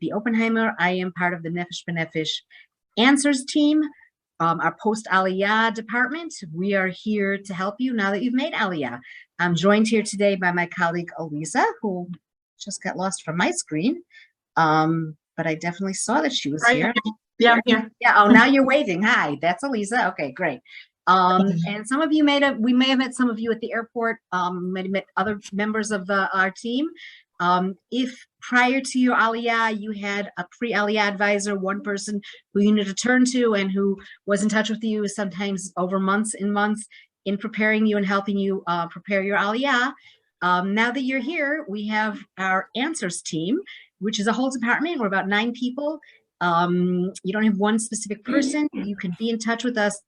Tzippi Oppenheimer. I am part of the Nefesh B'Nefesh Answers team, our post-Aliyah department. We are here to help you now that you've made Aliyah. I'm joined here today by my colleague, Elisa, who just got lost from my screen. But I definitely saw that she was here. Yeah, I'm here. Yeah. Oh, now you're waving. Hi, that's Elisa. Okay, great. And some of you we may have met some of you at the airport. May have met other members of our team. If prior to your Aliyah, you had a pre-Aliyah advisor, one person who you needed to turn to and who was in touch with you sometimes over months and months in preparing you and helping you prepare your Aliyah. Now that you're here, we have our answers team, which is a whole department. We're about 9 people. You don't have one specific person. You can be in touch with us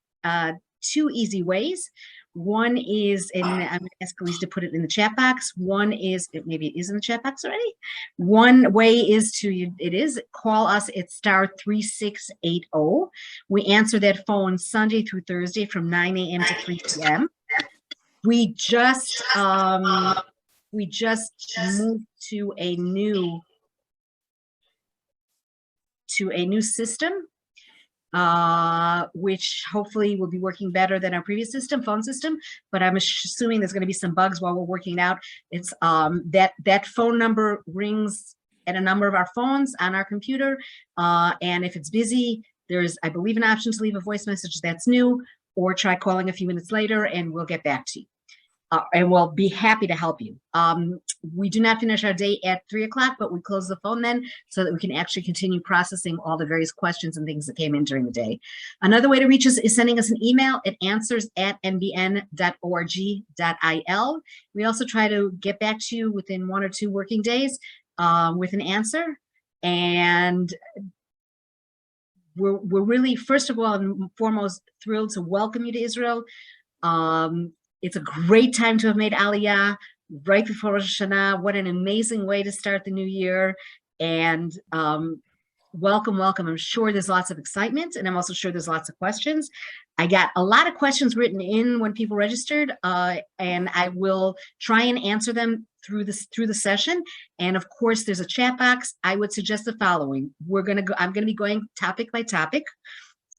2 easy ways. One is, and I'm going to ask Elise to put it in the chat box. One is, maybe it is in the chat box already. One way is call us at *3680. We answer that phone Sunday through Thursday from 9 a.m. to 3 p.m. We just moved to a new system, which hopefully will be working better than our previous phone system, but I'm assuming there's going to be some bugs while we're working it out. It's that phone number rings at a number of our phones on our computer, and if it's busy, there's, I believe, an option to leave a voice message. That's new, or try calling a few minutes later and we'll get back to you. And we'll be happy to help you. We do not finish our day at 3 o'clock, but we close the phone then so that we can actually continue processing all the various questions and things that came in during the day. Another way to reach us is sending us an email at answers@nbn.org.il. We also try to get back to you within 1 or 2 working days with an answer. And we're really, first of all and foremost, thrilled to welcome you to Israel. It's a great time to have made Aliyah right before Rosh Hashanah. What an amazing way to start the new year. And welcome, welcome. I'm sure there's lots of excitement, and I'm also sure there's lots of questions. I got a lot of questions written in when people registered, and I will try and answer them through the session. And of course, there's a chat box. I would suggest the following. I'm gonna be going topic by topic.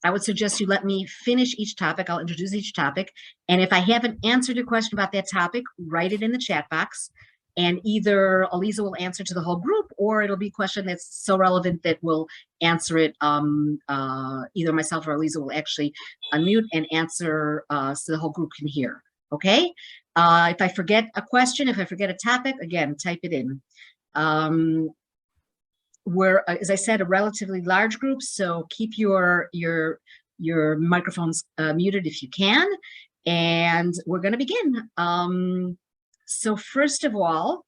I would suggest you let me finish each topic. I'll introduce each topic. And if I haven't answered your question about that topic, write it in the chat box. And either Elisa will answer to the whole group, or it'll be a question that's so relevant that we'll answer it. Either myself or Elisa will actually unmute and answer so the whole group can hear. Okay? If I forget a question, if I forget a topic, again, type it in. We're, as I said, a relatively large group, so keep your microphones muted if you can, and we're going to begin. So first of all,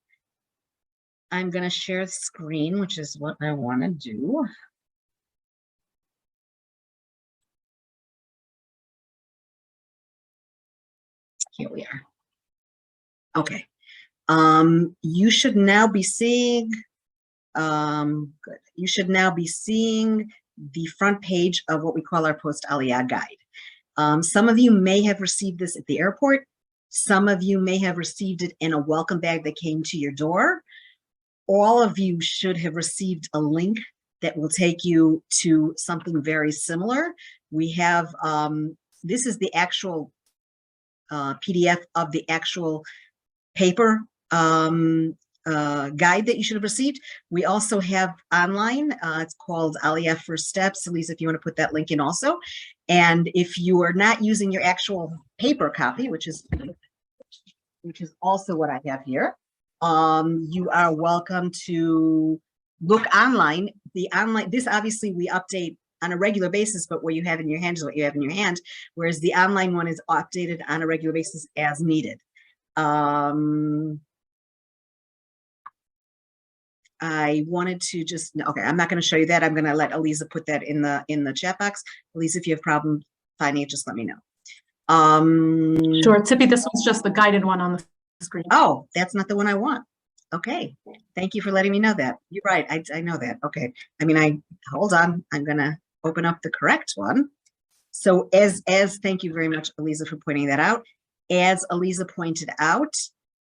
I'm going to share the screen, which is what I want to do. Here we are. Okay. You should now be seeing. Good. You should now be seeing the front page of what we call our post-Aliyah guide. Some of you may have received this at the airport. Some of you may have received it in a welcome bag that came to your door. All of you should have received a link that will take you to something very similar. We have, this is the actual PDF of the actual paper guide that you should have received. We also have online, it's called Aliyah First Steps. Elisa, if you want to put that link in also. And if you are not using your actual paper copy, which is also what I have here, you are welcome to look online. This obviously we update on a regular basis, but what you have in your hand is what you have in your hand, whereas the online one is updated on a regular basis as needed. I wanted to just, okay, I'm not going to show you that. I'm going to let Elisa put that in the chat box. Elisa, if you have problems finding it, just let me know. Sure, Tzippi, this one's just the guided one on the screen. Oh, that's not the one I want. Okay, thank you for letting me know that. You're right, I know that. Okay, I mean, hold on. I'm going to open up the correct one. So thank you very much, Elisa, for pointing that out. As Elisa pointed out,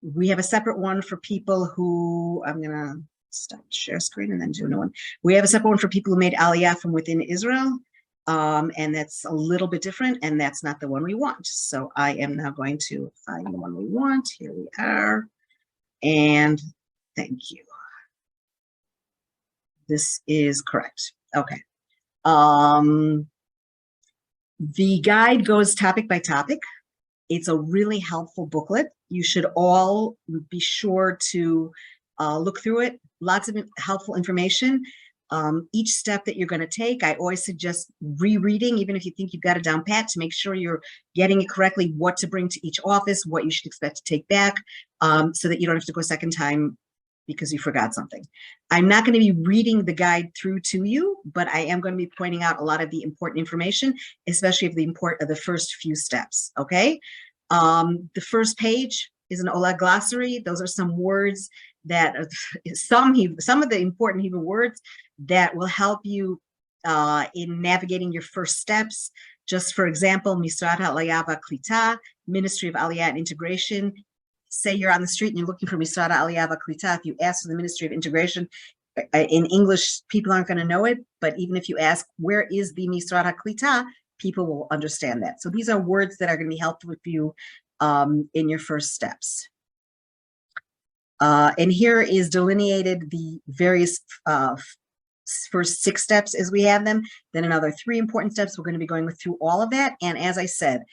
we have a separate one for people who, I'm going to stop share screen and then do a new one. We have a separate one for people who made Aliyah from within Israel. And that's a little bit different, and that's not the one we want. So I am now going to find the one we want. Here we are. And thank you. This is correct. Okay. The guide goes topic by topic. It's a really helpful booklet. You should all be sure to look through it. Lots of helpful information. Each step that you're going to take, I always suggest rereading, even if you think you've got it down pat, to make sure you're getting it correctly, what to bring to each office, what you should expect to take back, so that you don't have to go a second time because you forgot something. I'm not going to be reading the guide through to you, but I am going to be pointing out a lot of the important information, especially of the first few steps, okay? The first page is an Oled Glossary. Those are some words that are some of the important Hebrew words that will help you in navigating your first steps. Just for example, Misrad Aliyah Klita, Ministry of Aliyah and Integration. Say you're on the street and you're looking for Misrad Aliyah Klita. If you ask for the Ministry of Integration, in English, people aren't going to know it. But even if you ask, where is the Misrad Klita, people will understand that. So these are words that are going to be helpful with you in your first steps. And here is delineated the various first 6 steps as we have them, then another 3 important steps. We're going to be going through all of that. And as I said,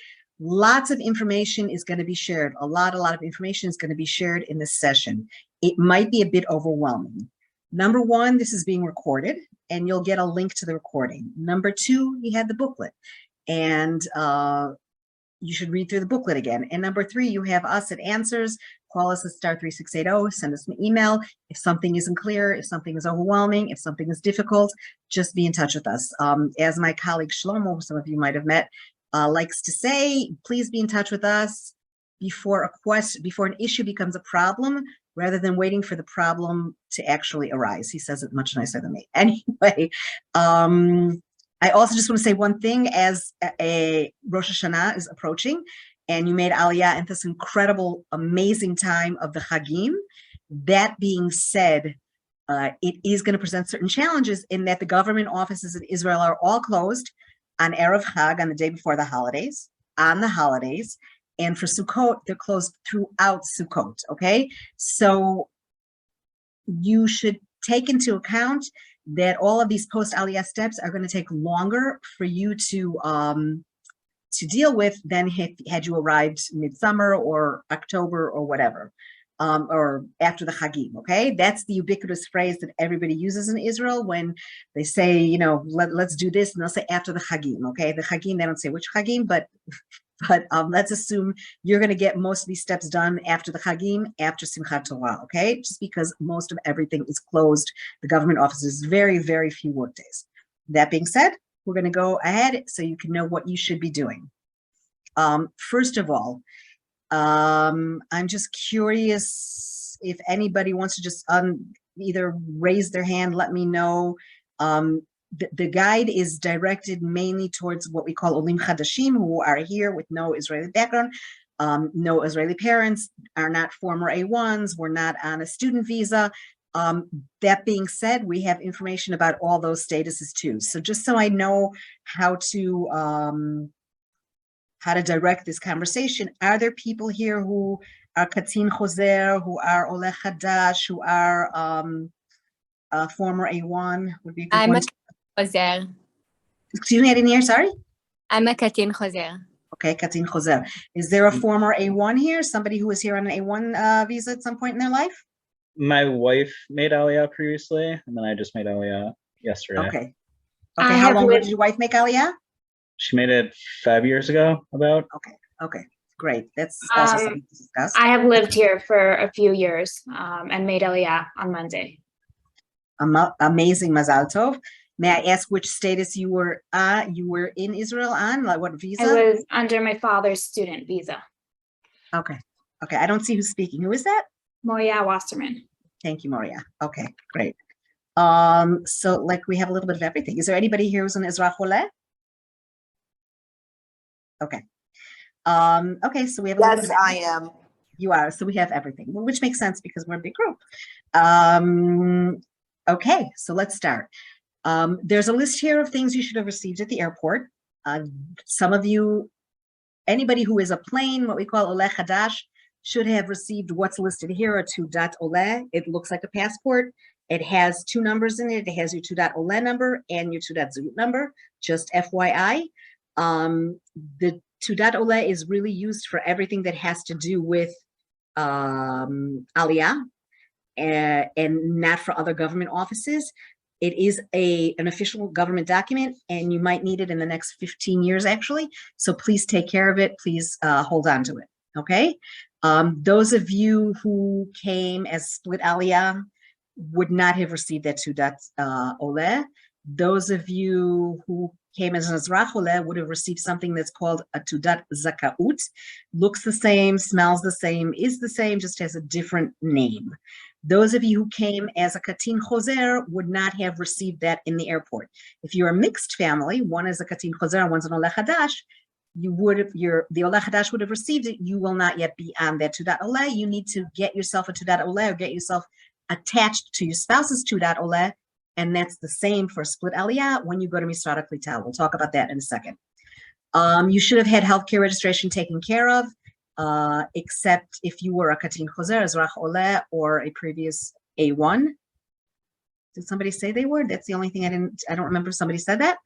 lots of information is going to be shared. A lot of information is going to be shared in this session. It might be a bit overwhelming. Number 1, this is being recorded, and you'll get a link to the recording. Number 2, you had the booklet, and you should read through the booklet again. And number 3, you have us at Answers. Call us at *3680, send us an email. If something isn't clear, if something is overwhelming, if something is difficult, just be in touch with us. As my colleague Shlomo, who some of you might have met, likes to say, please be in touch with us before an issue becomes a problem, rather than waiting for the problem to actually arise. He says it much nicer than me. Anyway, I also just want to say one thing, as a Rosh Hashanah is approaching, and you made Aliyah in this incredible, amazing time of the Chagim. That being said, it is going to present certain challenges in that the government offices in Israel are all closed on Erev Chag, on the day before the holidays, on the holidays, and for Sukkot, they're closed throughout Sukkot, okay? So you should take into account that all of these post-Aliyah steps are going to take longer for you to deal with than had you arrived midsummer or October or whatever, or after the Chagim, okay? That's the ubiquitous phrase that everybody uses in Israel when they say, you know, let's do this, and they'll say after the Chagim, okay? The Chagim, they don't say which Chagim, but let's assume you're going to get most of these steps done after the Chagim, after Simchat Torah, okay? Just because most of everything is closed, the government offices, very, very few work days. That being said, we're going to go ahead so you can know what you should be doing. First of all, I'm just curious if anybody wants to just either raise their hand, let me know. The guide is directed mainly towards what we call Olim Chadashim, who are here with no Israeli background, no Israeli parents, are not former A1s, we're not on a student visa. That being said, we have information about all those statuses too. So just so I know how to direct this conversation, are there people here who are Katin Choser, who are Oleh Chadash, who are former A1? Would be a good I'm one. a Choser. Excuse me, I didn't hear, sorry? I'm a Katin Choser. Okay, Katin Choser. Is there a former A1 here? Somebody who was here on an A1 visa at some point in their life? My wife made Aliyah previously, and then I just made Aliyah yesterday. Okay. Okay, how long ago did your wife make Aliyah? She made it 5 years ago, about. Okay, great. That's also something to discuss. I have lived here for a few years and made Aliyah on Monday. Amazing, Mazal Tov. May I ask which status you were in Israel on? Like what visa? I was under my father's student visa. Okay. I don't see who's speaking. Who is that? Moria Wasserman. Thank you, Moria. Okay, great. So like we have a little bit of everything. Is there anybody here who's an Ezra Choleh? Okay. Okay, so we have a little bit of I am. You are. So we have everything, which makes sense because we're a big group. Okay, so let's start. There's a list here of things you should have received at the airport. Some of you, anybody who is a plane, what we call Oled Hadash, should have received what's listed here, a 2.Oled. It looks like a passport. It has 2 numbers in it. It has your 2.Oled number and your 2.Zut number, just FYI. The 2.Oled is really used for everything that has to do with Aliyah and not for other government offices. It is an official government document, and you might need it in the next 15 years, actually. So please take care of it. Please hold on to it, okay? Those of you who came as split Aliyah would not have received that 2.Oled. Those of you who came as an Ezrach Oled would have received something that's called a 2.Zakaut. Looks the same, smells the same, is the same, just has a different name. Those of you who came as a Katin Choser would not have received that in the airport. If you're a mixed family, one is a Katin Choser and one's an Oled Hadash, you would have, the Oled Hadash would have received it. You will not yet be on that 2.Oled. You need to get yourself a 2.Oled or get yourself attached to your spouse's 2.Oled, and that's the same for split Aliyah when you go to Misrad HaKlita. We'll talk about that in a second. You should have had healthcare registration taken care of, except if you were a Katin Choser, Ezrach Oled, or a previous A1. Did somebody say they were? That's the only thing I don't remember if somebody said that.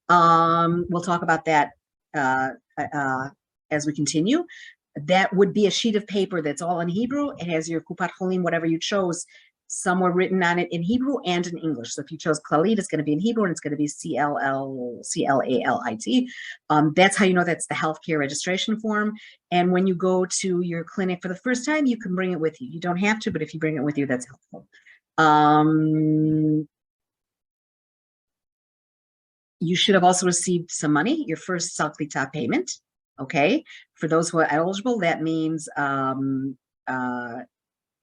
We'll talk about that as we continue. That would be a sheet of paper that's all in Hebrew. It has your Kupat Cholim, whatever you chose, somewhere written on it in Hebrew and in English. So if you chose Klalit, it's going to be in Hebrew and it's going to be CLALIT. That's how you know that's the healthcare registration form. And when you go to your clinic for the first time, you can bring it with you. You don't have to, but if you bring it with you, that's helpful. You should have also received some money, your first Salklita payment. Okay, for those who are eligible, that means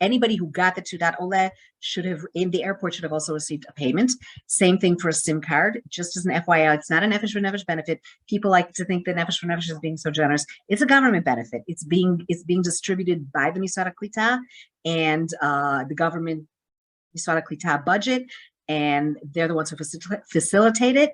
anybody who got the 2.Oled should have, in the airport, should have also received a payment. Same thing for a SIM card. Just as an FYI, it's not a Nefesh B'Nefesh benefit. People like to think that Nefesh B'Nefesh is being so generous. It's a government benefit. It's being distributed by the Misrad HaKlita and the government Misrad HaKlita budget, and they're the ones who facilitate it.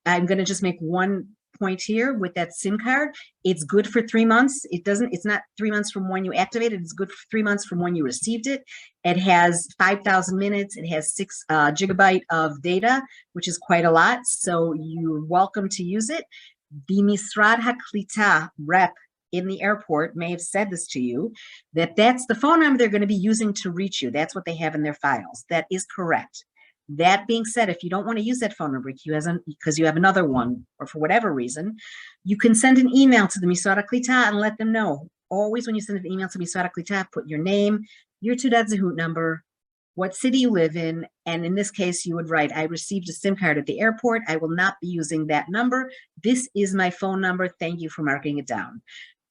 I'm going to just make one point here with that SIM card. It's good for 3 months. It's not 3 months from when you activate it. It's good for 3 months from when you received it. It has 5,000 minutes. It has 6 gigabyte of data, which is quite a lot. So you're welcome to use it. The Misrad HaKlita rep in the airport may have said this to you, that's the phone number they're going to be using to reach you. That's what they have in their files. That is correct. That being said, if you don't want to use that phone number because you have another one, or for whatever reason, you can send an email to the Misrad HaKlita and let them know. Always when you send an email to Misrad HaKlita, put your name, your 2.Zehut number, what city you live in, and in this case, you would write, I received a SIM card at the airport. I will not be using that number. This is my phone number. Thank you for marking it down.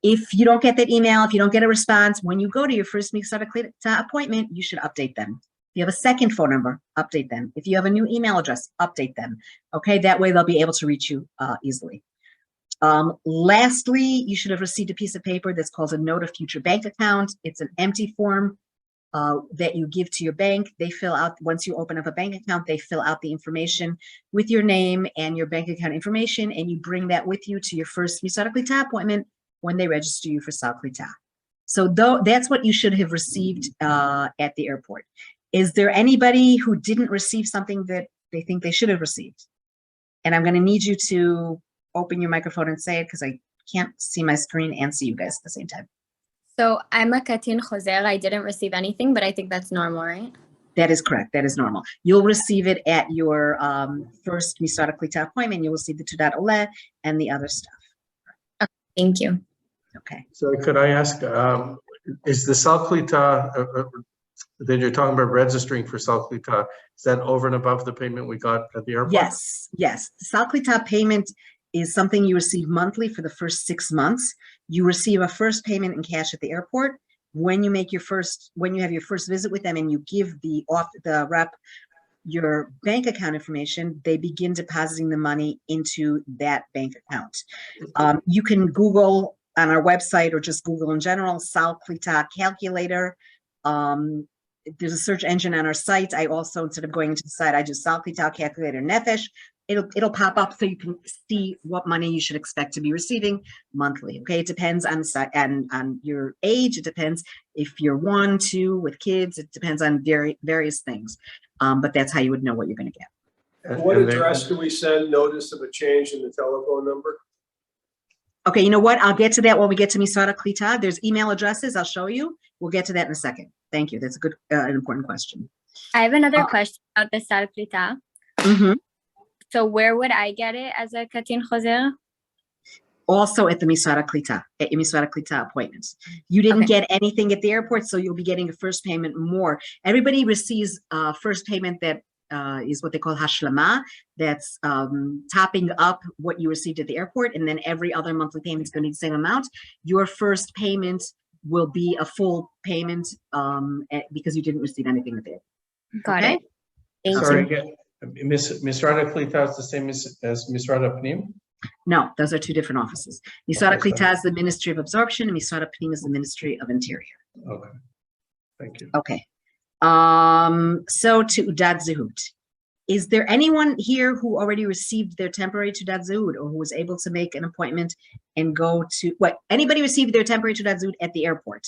If you don't get that email, if you don't get a response, when you go to your first Misrad HaKlita appointment, you should update them. If you have a second phone number, update them. If you have a new email address, update them. Okay, that way they'll be able to reach you easily. Lastly, you should have received a piece of paper that's called a note of future bank account. It's an empty form that you give to your bank. They fill out, once you open up a bank account, they fill out the information with your name and your bank account information, and you bring that with you to your first Misrad HaKlita appointment when they register you for Salklita. So that's what you should have received at the airport. Is there anybody who didn't receive something that they think they should have received? And I'm going to need you to open your microphone and say it because I can't see my screen and see you guys at the same time. So I'm a Katin Choser. I didn't receive anything, but I think that's normal, right? That is correct. That is normal. You'll receive it at your first Misrad HaKlita appointment. You'll receive the 2.Oled and the other stuff. Okay, thank you. Okay. So could I ask, is the Salklita that you're talking about registering for Salklita, is that over and above the payment we got at the airport? Yes, yes. The Salklita payment is something you receive monthly for the first 6 months. You receive a first payment in cash at the airport. When you have your first visit with them and you give the rep your bank account information, they begin depositing the money into that bank account. You can Google on our website or just Google in general, Sal Klita calculator. There's a search engine on our site. I also, instead of going into the site, I just Sal Klita calculator Nefesh. It'll pop up so you can see what money you should expect to be receiving monthly. Okay, it depends on your age. It depends if you're 1, 2 with kids. It depends on various things. But that's how you would know what you're going to get. What address do we send notice of a change in the telephone number? Okay, you know what? I'll get to that when we get to Misrad Klita. There's email addresses. I'll show you. We'll get to that in a second. Thank you. That's a good, an important question. I have another question about the Sal Klita. Mm-hmm. So where would I get it as a Katin Choser? Also at the Misrad Klita, at your Misrad Klita appointments. You didn't get anything at the airport, so you'll be getting a first payment more. Everybody receives first payment that is what they call hashlama. That's topping up what you received at the airport, and then every other monthly payment is going to be the same amount. Your first payment will be a full payment because you didn't receive anything at the airport. Got it. Thank Sorry, you. again, Misrad Klita is the same as Misrad Pnim? No, those are two different offices. Misrad Klita is the Ministry of Absorption, and Misrad Pnim is the Ministry of Interior. Okay, thank you. Okay. So to Udat Zehut. Is there anyone here who already received their temporary Teudat Zehut or who was able to make an appointment and go to, what, anybody received their temporary Teudat Zehut at the airport?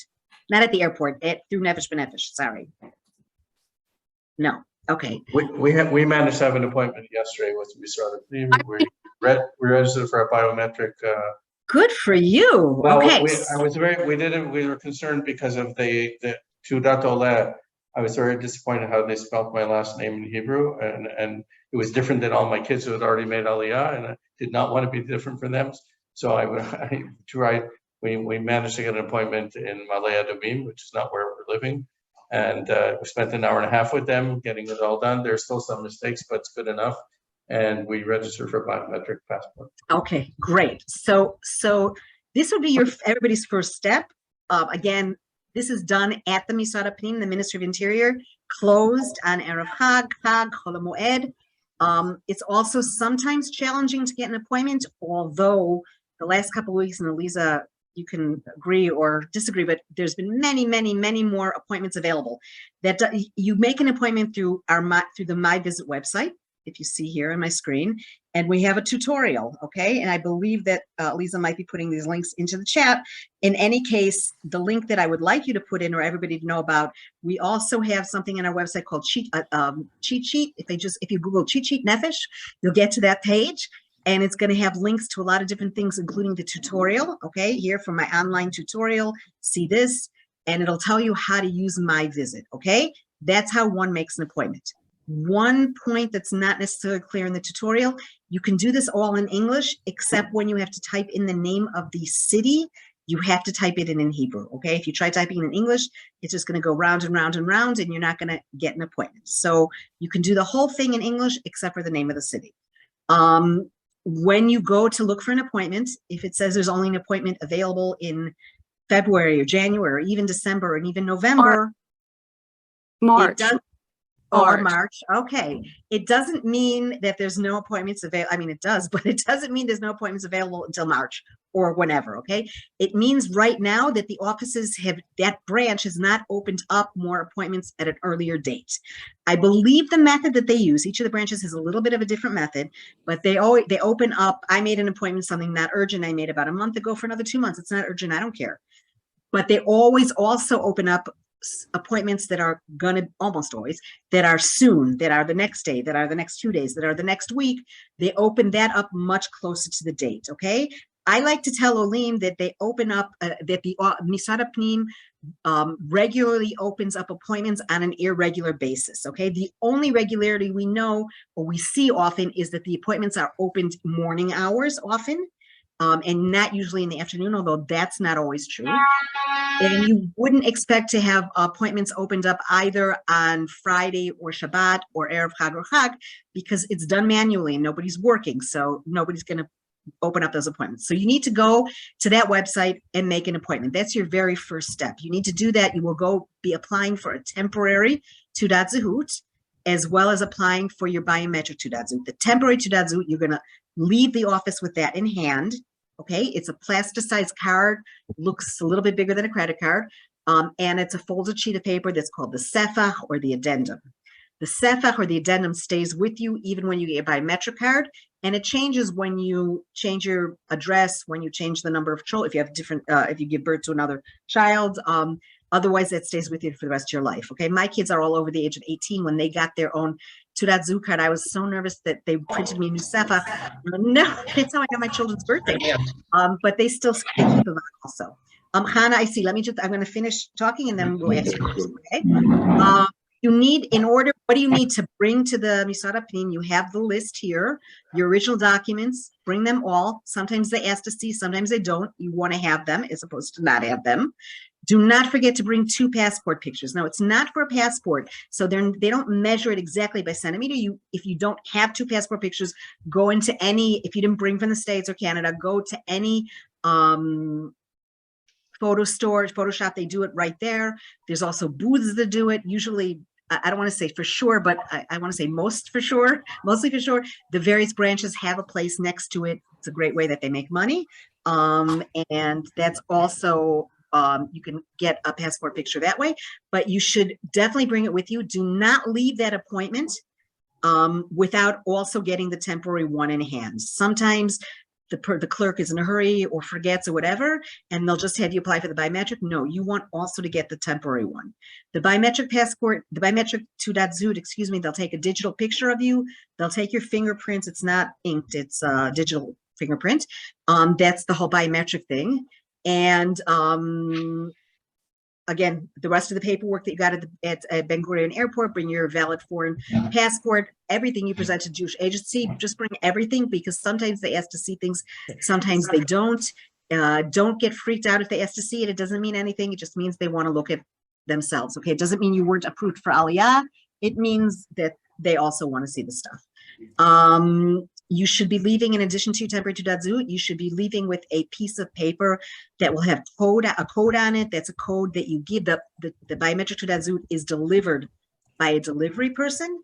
Not at the airport, through Nefesh B'Nefesh, sorry. No, okay. We managed to have an appointment yesterday with Misrad Pnim. We registered for a biometric. Good for you. Well, okay. we were concerned because of the Teudat Oled. I was very disappointed how they spelled my last name in Hebrew, and it was different than all my kids who had already made Aliyah, and I did not want to be different for them. So I tried. We managed to get an appointment in Malaya Dumim, which is not where we're living, and we spent an hour and a half with them getting it all done. There's still some mistakes, but it's good enough. And we registered for a biometric passport. Okay, great. So this would be everybody's first step. Again, this is done at the Misrad Pnim, the Ministry of Interior, closed on Erev Chag, Chol HaMoed. It's also sometimes challenging to get an appointment, although the last couple of weeks, and Elisa, you can agree or disagree, but there's been many more appointments available. That you make an appointment through the My Visit website, if you see here on my screen, and we have a tutorial, okay? And I believe that Lisa might be putting these links into the chat. In any case, the link that I would like you to put in or everybody to know about, we also have something on our website called cheat sheet. If you Google cheat sheet Nefesh, you'll get to that page, and it's going to have links to a lot of different things, including the tutorial, okay? Here from my online tutorial, see this, and it'll tell you how to use My Visit, okay? That's how one makes an appointment. One point that's not necessarily clear in the tutorial, you can do this all in English, except when you have to type in the name of the city, you have to type it in Hebrew, okay? If you try typing in English, it's just gonna go round and round and round, and you're not gonna get an appointment. So you can do the whole thing in English, except for the name of the city. When you go to look for an appointment, if it says there's only an appointment available in February or January, or even December, and even November, March. March. Okay. It doesn't mean that there's no appointments available. I mean, it does, but it doesn't mean there's no appointments available until March or whenever. Okay. It means right now that the offices that branch has not opened up more appointments at an earlier date. I believe the method that they use, each of the branches has a little bit of a different method, but they open up. I made an appointment, something not urgent. I made about a month ago for another 2 months. It's not urgent. I don't care. But they always also open up appointments that are gonna almost always that are soon, that are the next day, that are the next 2 days, that are the next week. They open that up much closer to the date. Okay, I like to tell Olim that they open up that the Misrad Pnim regularly opens up appointments on an irregular basis. Okay, the only regularity we know or we see often is that the appointments are opened morning hours often. And not usually in the afternoon, although that's not always true. And you wouldn't expect to have appointments opened up either on Friday or Shabbat or Erev Chag or Chag, because it's done manually and nobody's working. So nobody's going to open up those appointments. So you need to go to that website and make an appointment. That's your very first step. You need to do that. You will go be applying for a temporary Teudat Zehut, as well as applying for your biometric Teudat Zehut. The temporary Teudat Zehut, you're going to leave the office with that in hand. Okay, it's a plasticized card, looks a little bit bigger than a credit card, and it's a folded sheet of paper that's called the sefach or the addendum. The sefach or the addendum stays with you even when you get a biometric card, and it changes when you change your address, when you change the number of children, if you have different, if you give birth to another child. Otherwise, that stays with you for the rest of your life. Okay, my kids are all over the age of 18. When they got their own Teudat Zehut card, I was so nervous that they printed me a new sefach. No, that's how I got my children's birthday. But they still keep them on also. Hannah, I see. I'm going to finish talking and then we'll ask you. Okay. You need, in order, what do you need to bring to the Misad Apnim? You have the list here, your original documents, bring them all. Sometimes they ask to see, sometimes they don't. You want to have them as opposed to not have them. Do not forget to bring 2 passport pictures. Now, it's not for a passport, so they don't measure it exactly by centimeter. If you don't have 2 passport pictures, go into any, if you didn't bring from the States or Canada, go to any photo storage, Photoshop, they do it right there. There's also booths that do it. Usually, I don't want to say for sure, but I want to say mostly for sure. The various branches have a place next to it. It's a great way that they make money. And that's also, you can get a passport picture that way, but you should definitely bring it with you. Do not leave that appointment without also getting the temporary one in hand. Sometimes the clerk is in a hurry or forgets or whatever, and they'll just have you apply for the biometric. No, you want also to get the temporary one. The biometric passport, the biometric Teudat Zehut, excuse me, they'll take a digital picture of you. They'll take your fingerprints. It's not inked, it's a digital fingerprint. That's the whole biometric thing. And again, the rest of the paperwork that you got at Ben Gurion Airport, bring your valid foreign passport, everything you present to Jewish agency, just bring everything, because sometimes they ask to see things, sometimes they don't. Don't get freaked out if they ask to see it. It doesn't mean anything. It just means they want to look at themselves. Okay, it doesn't mean you weren't approved for Aliyah. It means that they also want to see the stuff. You should be leaving, in addition to your temporary Teudat Zehut, you should be leaving with a piece of paper that will have a code on it. That's a code that you give. The biometric Teudat Zehut is delivered by a delivery person.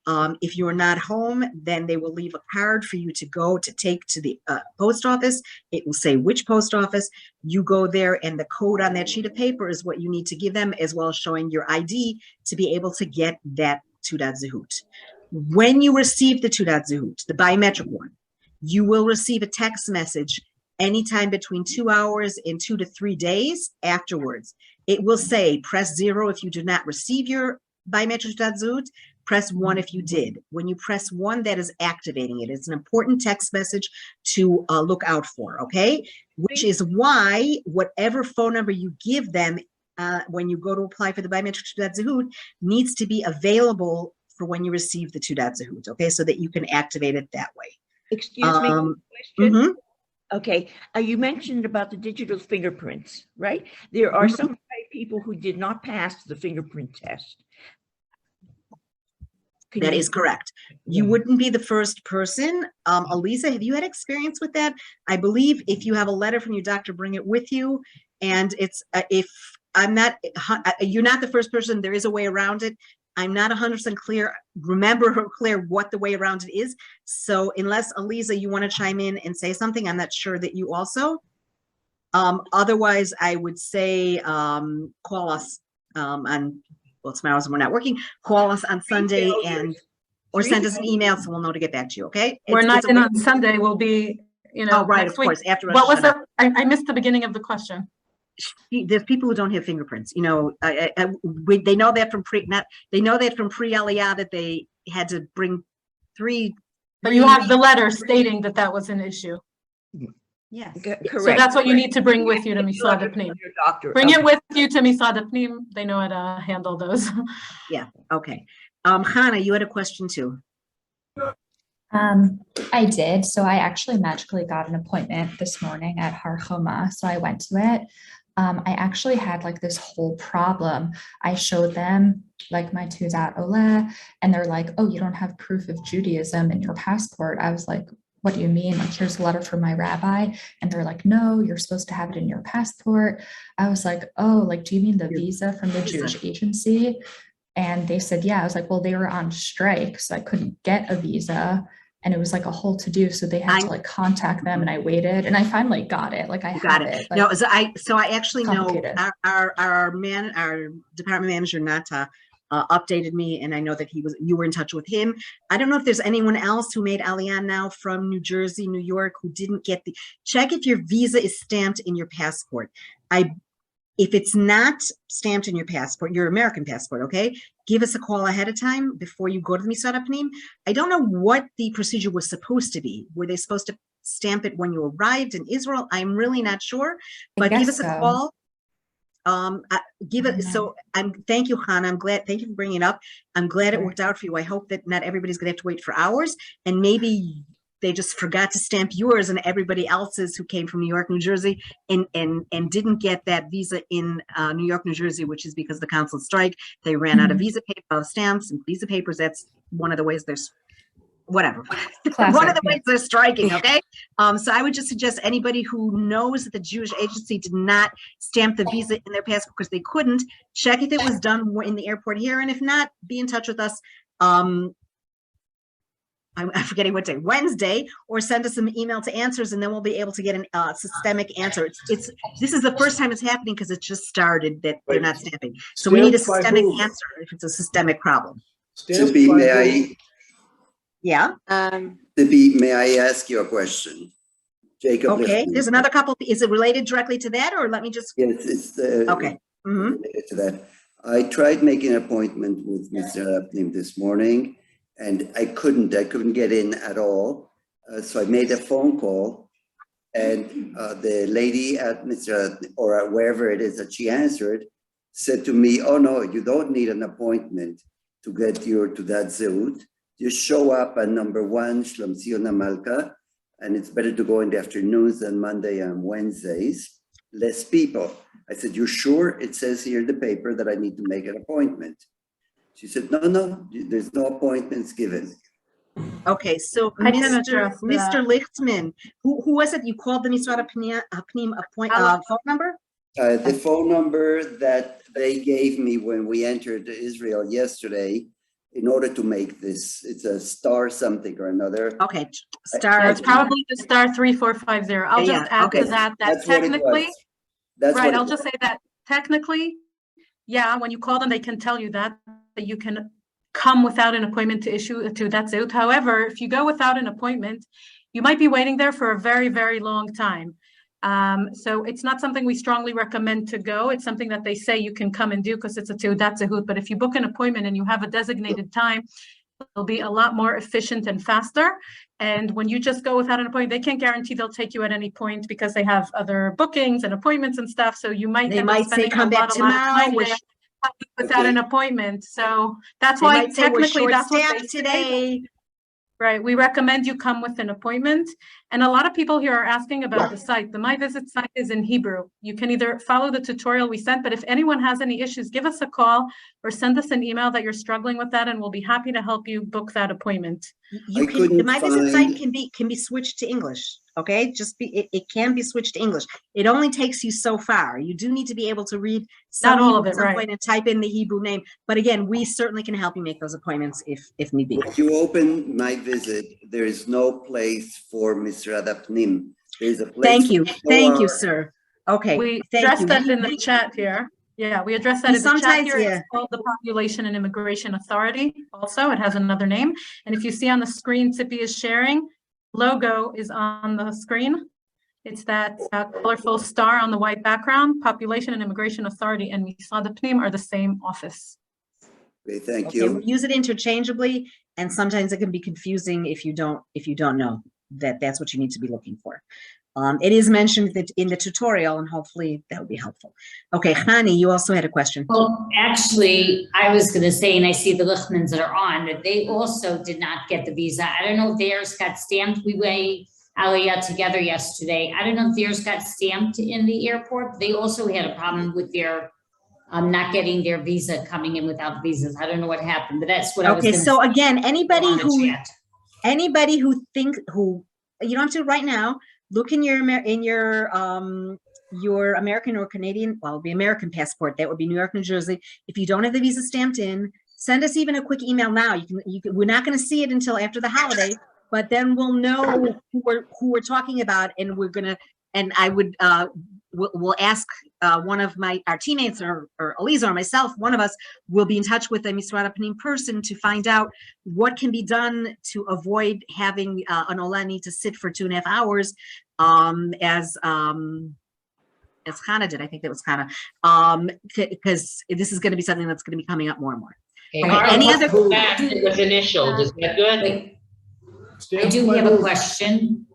If you're not home, then they will leave a card for you to take to the post office. It will say which post office. You go there, and the code on that sheet of paper is what you need to give them, as well as showing your ID to be able to get that Teudat Zehut. When you receive the Teudat Zehut, the biometric one, you will receive a text message anytime between 2 hours and 2 to 3 days afterwards. It will say, press 0 if you do not receive your biometric Teudat Zehut, press 1 if you did. When you press 1, that is activating it. It's an important text message to look out for, okay? Which is why whatever phone number you give them when you go to apply for the biometric Teudat Zehut needs to be available for when you receive the Teudat Zehut, okay? So that you can activate it that way. Excuse me, question. Okay, you mentioned about the digital fingerprints, right? There are some people who did not pass the fingerprint test. That is correct. You wouldn't be the first person. Elisa, have you had experience with that? I believe if you have a letter from your doctor, bring it with you. And it's if I'm not, you're not the first person. There is a way around it. I'm not 100% clear. Remember clear what the way around it is. So unless Elisa, you want to chime in and say something, I'm not sure that you also. Otherwise, I would say call us on. Well, tomorrow's we're not working. Call us on Sunday or send us an email so we'll know to get back to you. Okay. We're not in on Sunday. We'll be, oh, right, next of course. week. After what was that? I missed the beginning of the question. There's people who don't have fingerprints. You know, they know that from pre-Aliyah that they had to bring three. But you have the letter stating that that was an issue. Yes. Correct. So that's what you need to bring with you to Misad Apnim. Bring it with you to Misad Apnim. They know how to handle those. Yeah. Okay. Hannah, you had a question too. I did. So I actually magically got an appointment this morning at Har Choma. So I went to it. I actually had like this whole problem. I showed them like my Teudat Oled, and they're like, oh, you don't have proof of Judaism in your passport. I was like, what do you mean? Like, here's a letter from my rabbi. And they're like, no, you're supposed to have it in your passport. I was like, oh, like, do you mean the visa from the Jewish agency? And they said, yeah. I was like, well, they were on strike, so I couldn't get a visa. and it was like a whole to-do. So they had to like contact them, and I waited, and I finally got it. Like I Got have it. it. But No, so I actually know complicated. our department manager Nata updated me, and I know that you were in touch with him. I don't know if there's anyone else who made Aliyah now from New Jersey, New York, who didn't get check if your visa is stamped in your passport. If it's not stamped in your passport, your American passport, okay, give us a call ahead of time before you go to the Misad Apnim. I don't know what the procedure was supposed to be. Were they supposed to stamp it when you arrived in Israel? I'm really not sure, but give us a call. Thank you, Hannah. Thank you for bringing it up. I'm glad it worked out for you. I hope that not everybody's gonna have to wait for hours, and maybe they just forgot to stamp yours and everybody else's who came from New York, New Jersey, and didn't get that visa in New York, New Jersey, which is because the consulate strike. They ran out of visa paper, stamps and visa papers. That's one of the ways there's whatever. One of the ways they're striking, okay? So I would just suggest anybody who knows that the Jewish agency did not stamp the visa in their passport because they couldn't, check if it was done in the airport here, and if not, be in touch with us. I'm forgetting what day, Wednesday, or send us an email to answers, and then we'll be able to get a systemic answer. This is the first time it's happening because it just started that they're not stamping. So we need a systemic answer if it's a systemic problem. Yeah. May I ask you a question? Jacob. Okay, there's another couple. Is it related directly to that, or let me just? Yes, it's okay. Related to that. I tried making an appointment with Mr. Apnim this morning, and I couldn't get in at all. So I made a phone call, and the lady at or wherever it is that she answered said to me, "Oh no, you don't need an appointment to get your Tudat Zeut. Just show up at number 1 Shlom Zion Malka, and it's better to go in the afternoons than Monday and Wednesdays. Less people." I said, "You sure? It says here in the paper that I need to make an appointment." She said, no, there's no appointments given. Okay, so Mr. Lichtman, who was it? You called the Misad Apnim phone number? The phone number that they gave me when we entered Israel yesterday, in order to make this, it's a star something or another. Okay, star. It's probably the star 3450. I'll just add to that technically, right, I'll just say that technically, yeah, when you call them, they can tell you that you can come without an appointment to issue to that Zeut. However, if you go without an appointment, you might be waiting there for a very, very long time. So it's not something we strongly recommend to go. It's something that they say you can come and do because it's a Teudat Zehut. But if you book an appointment and you have a designated time, it'll be a lot more efficient and faster. And when you just go without an appointment, they can't guarantee they'll take you at any point because they have other bookings and appointments and stuff. So you might say come back tomorrow without an appointment. So that's why technically that's what they today. Right. We recommend you come with an appointment. And a lot of people here are asking about the site. The My Visit site is in Hebrew. You can either follow the tutorial we sent, but if anyone has any issues, give us a call or send us an email that you're struggling with that, and we'll be happy to help you book that appointment. The My Visit site can be switched to English. Okay, it can be switched to English. It only takes you so far. You do need to be able to read not all of it, right? And type in the Hebrew name. But again, we certainly can help you make those appointments if need be. When you open My Visit, there is no place for Mr. Apnim. There is a place. Thank you, sir. Okay, we addressed that in the chat here. Yeah, we addressed that in the chat here. It's called the Population and Immigration Authority. Also, it has another name. And if you see on the screen, Tzipi is sharing. Logo is on the screen. It's that colorful star on the white background. Population and Immigration Authority and Misad Apnim are the same office. Okay, thank you. We use it interchangeably, and sometimes it can be confusing if you don't know that that's what you need to be looking for. It is mentioned that in the tutorial, and hopefully that will be helpful. Okay, Hani, you also had a question. Well, actually, I was going to say, and I see the Lichtmans that are on, that they also did not get the visa. I don't know if theirs got stamped. We weighed Aliyah together yesterday. I don't know if theirs got stamped in the airport. They also had a problem with their not getting their visa, coming in without visas. I don't know what happened, but that's what I was going to say. So again, anybody who you don't have to right now. Look in your American or Canadian, well, it'll be American passport. That would be New York, New Jersey. If you don't have the visa stamped in, send us even a quick email now. We're not going to see it until after the holiday, but then we'll know who we're talking about, and I would we'll ask one of our teammates or Elisa or myself, one of us will be in touch with a Misrad Panim person to find out what can be done to avoid having an Ola need to sit for 2.5 hours, as Hannah did. I think that was Hannah, because this is going to be something that's going to be coming up more and more. Okay, any other? It was initial. Is that good? I do have a question.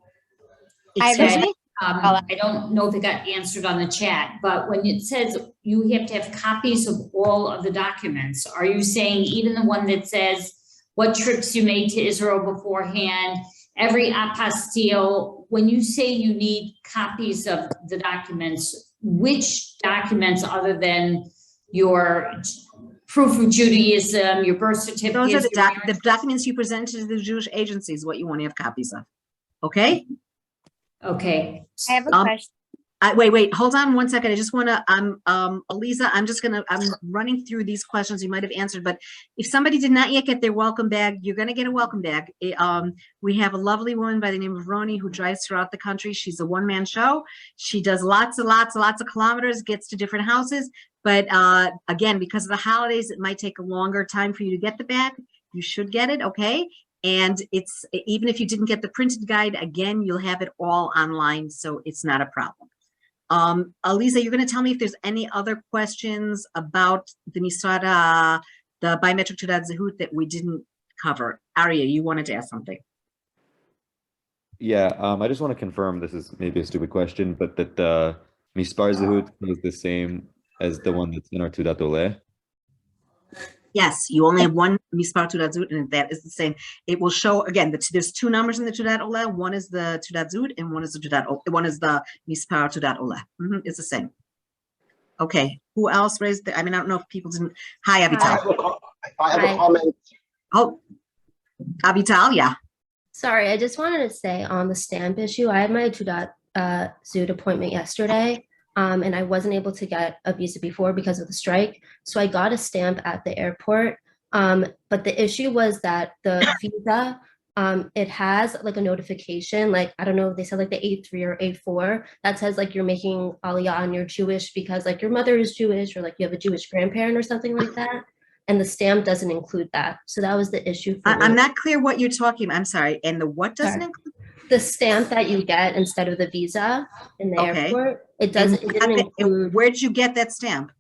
Excuse me? I don't know if it got answered on the chat, but when it says you have to have copies of all of the documents, are you saying even the one that says what trips you made to Israel beforehand, every apostille, when you say you need copies of the documents, which documents other than your proof of Judaism, your birth certificate? Those are the documents you presented to the Jewish agencies, what you want to have copies of. Okay? Okay. I have a question. Wait, hold on one second. I just want to, Elisa, I'm running through these questions you might have answered, but if somebody did not yet get their welcome bag, you're going to get a welcome bag. We have a lovely woman by the name of Roni who drives throughout the country. She's a one-man show. She does lots of kilometers, gets to different houses. But again, because of the holidays, it might take a longer time for you to get the bag. You should get it, okay? And it's, even if you didn't get the printed guide, again, you'll have it all online, so it's not a problem. Elisa, you're going to tell me if there's any other questions about the Misrad, the biometric Taudat Zehut that we didn't cover. Aria, you wanted to ask something. Yeah, I just want to confirm, this is maybe a stupid question, but that the Mispar Zehut is the same as the one that's in our Taudat Oleh? Yes, you only have one Mispar Taudat Zehut, and that is the same. It will show again that there's two numbers in the Taudat Oleh. One is the Taudat Zehut, and one is the Mispar Taudat Oleh. It's the same. Okay, who else raised I don't know if people didn't. Hi, Avital. I have a comment. Oh, Avital, yeah. Sorry, I just wanted to say on the stamp issue, I had my Taudat Zehut appointment yesterday. And I wasn't able to get a visa before because of the strike. So I got a stamp at the airport. But the issue was that the visa, it has like a notification, like, I don't know, they said like the A3 or A4 that says like you're making Aliyah and you're Jewish because like your mother is Jewish or like you have a Jewish grandparent or something like that. And the stamp doesn't include that. So that was the issue. I'm not clear what you're talking about. I'm sorry. And the what doesn't include? The stamp that you get instead of the visa in the airport, it doesn't. It didn't include. Where did you get that stamp?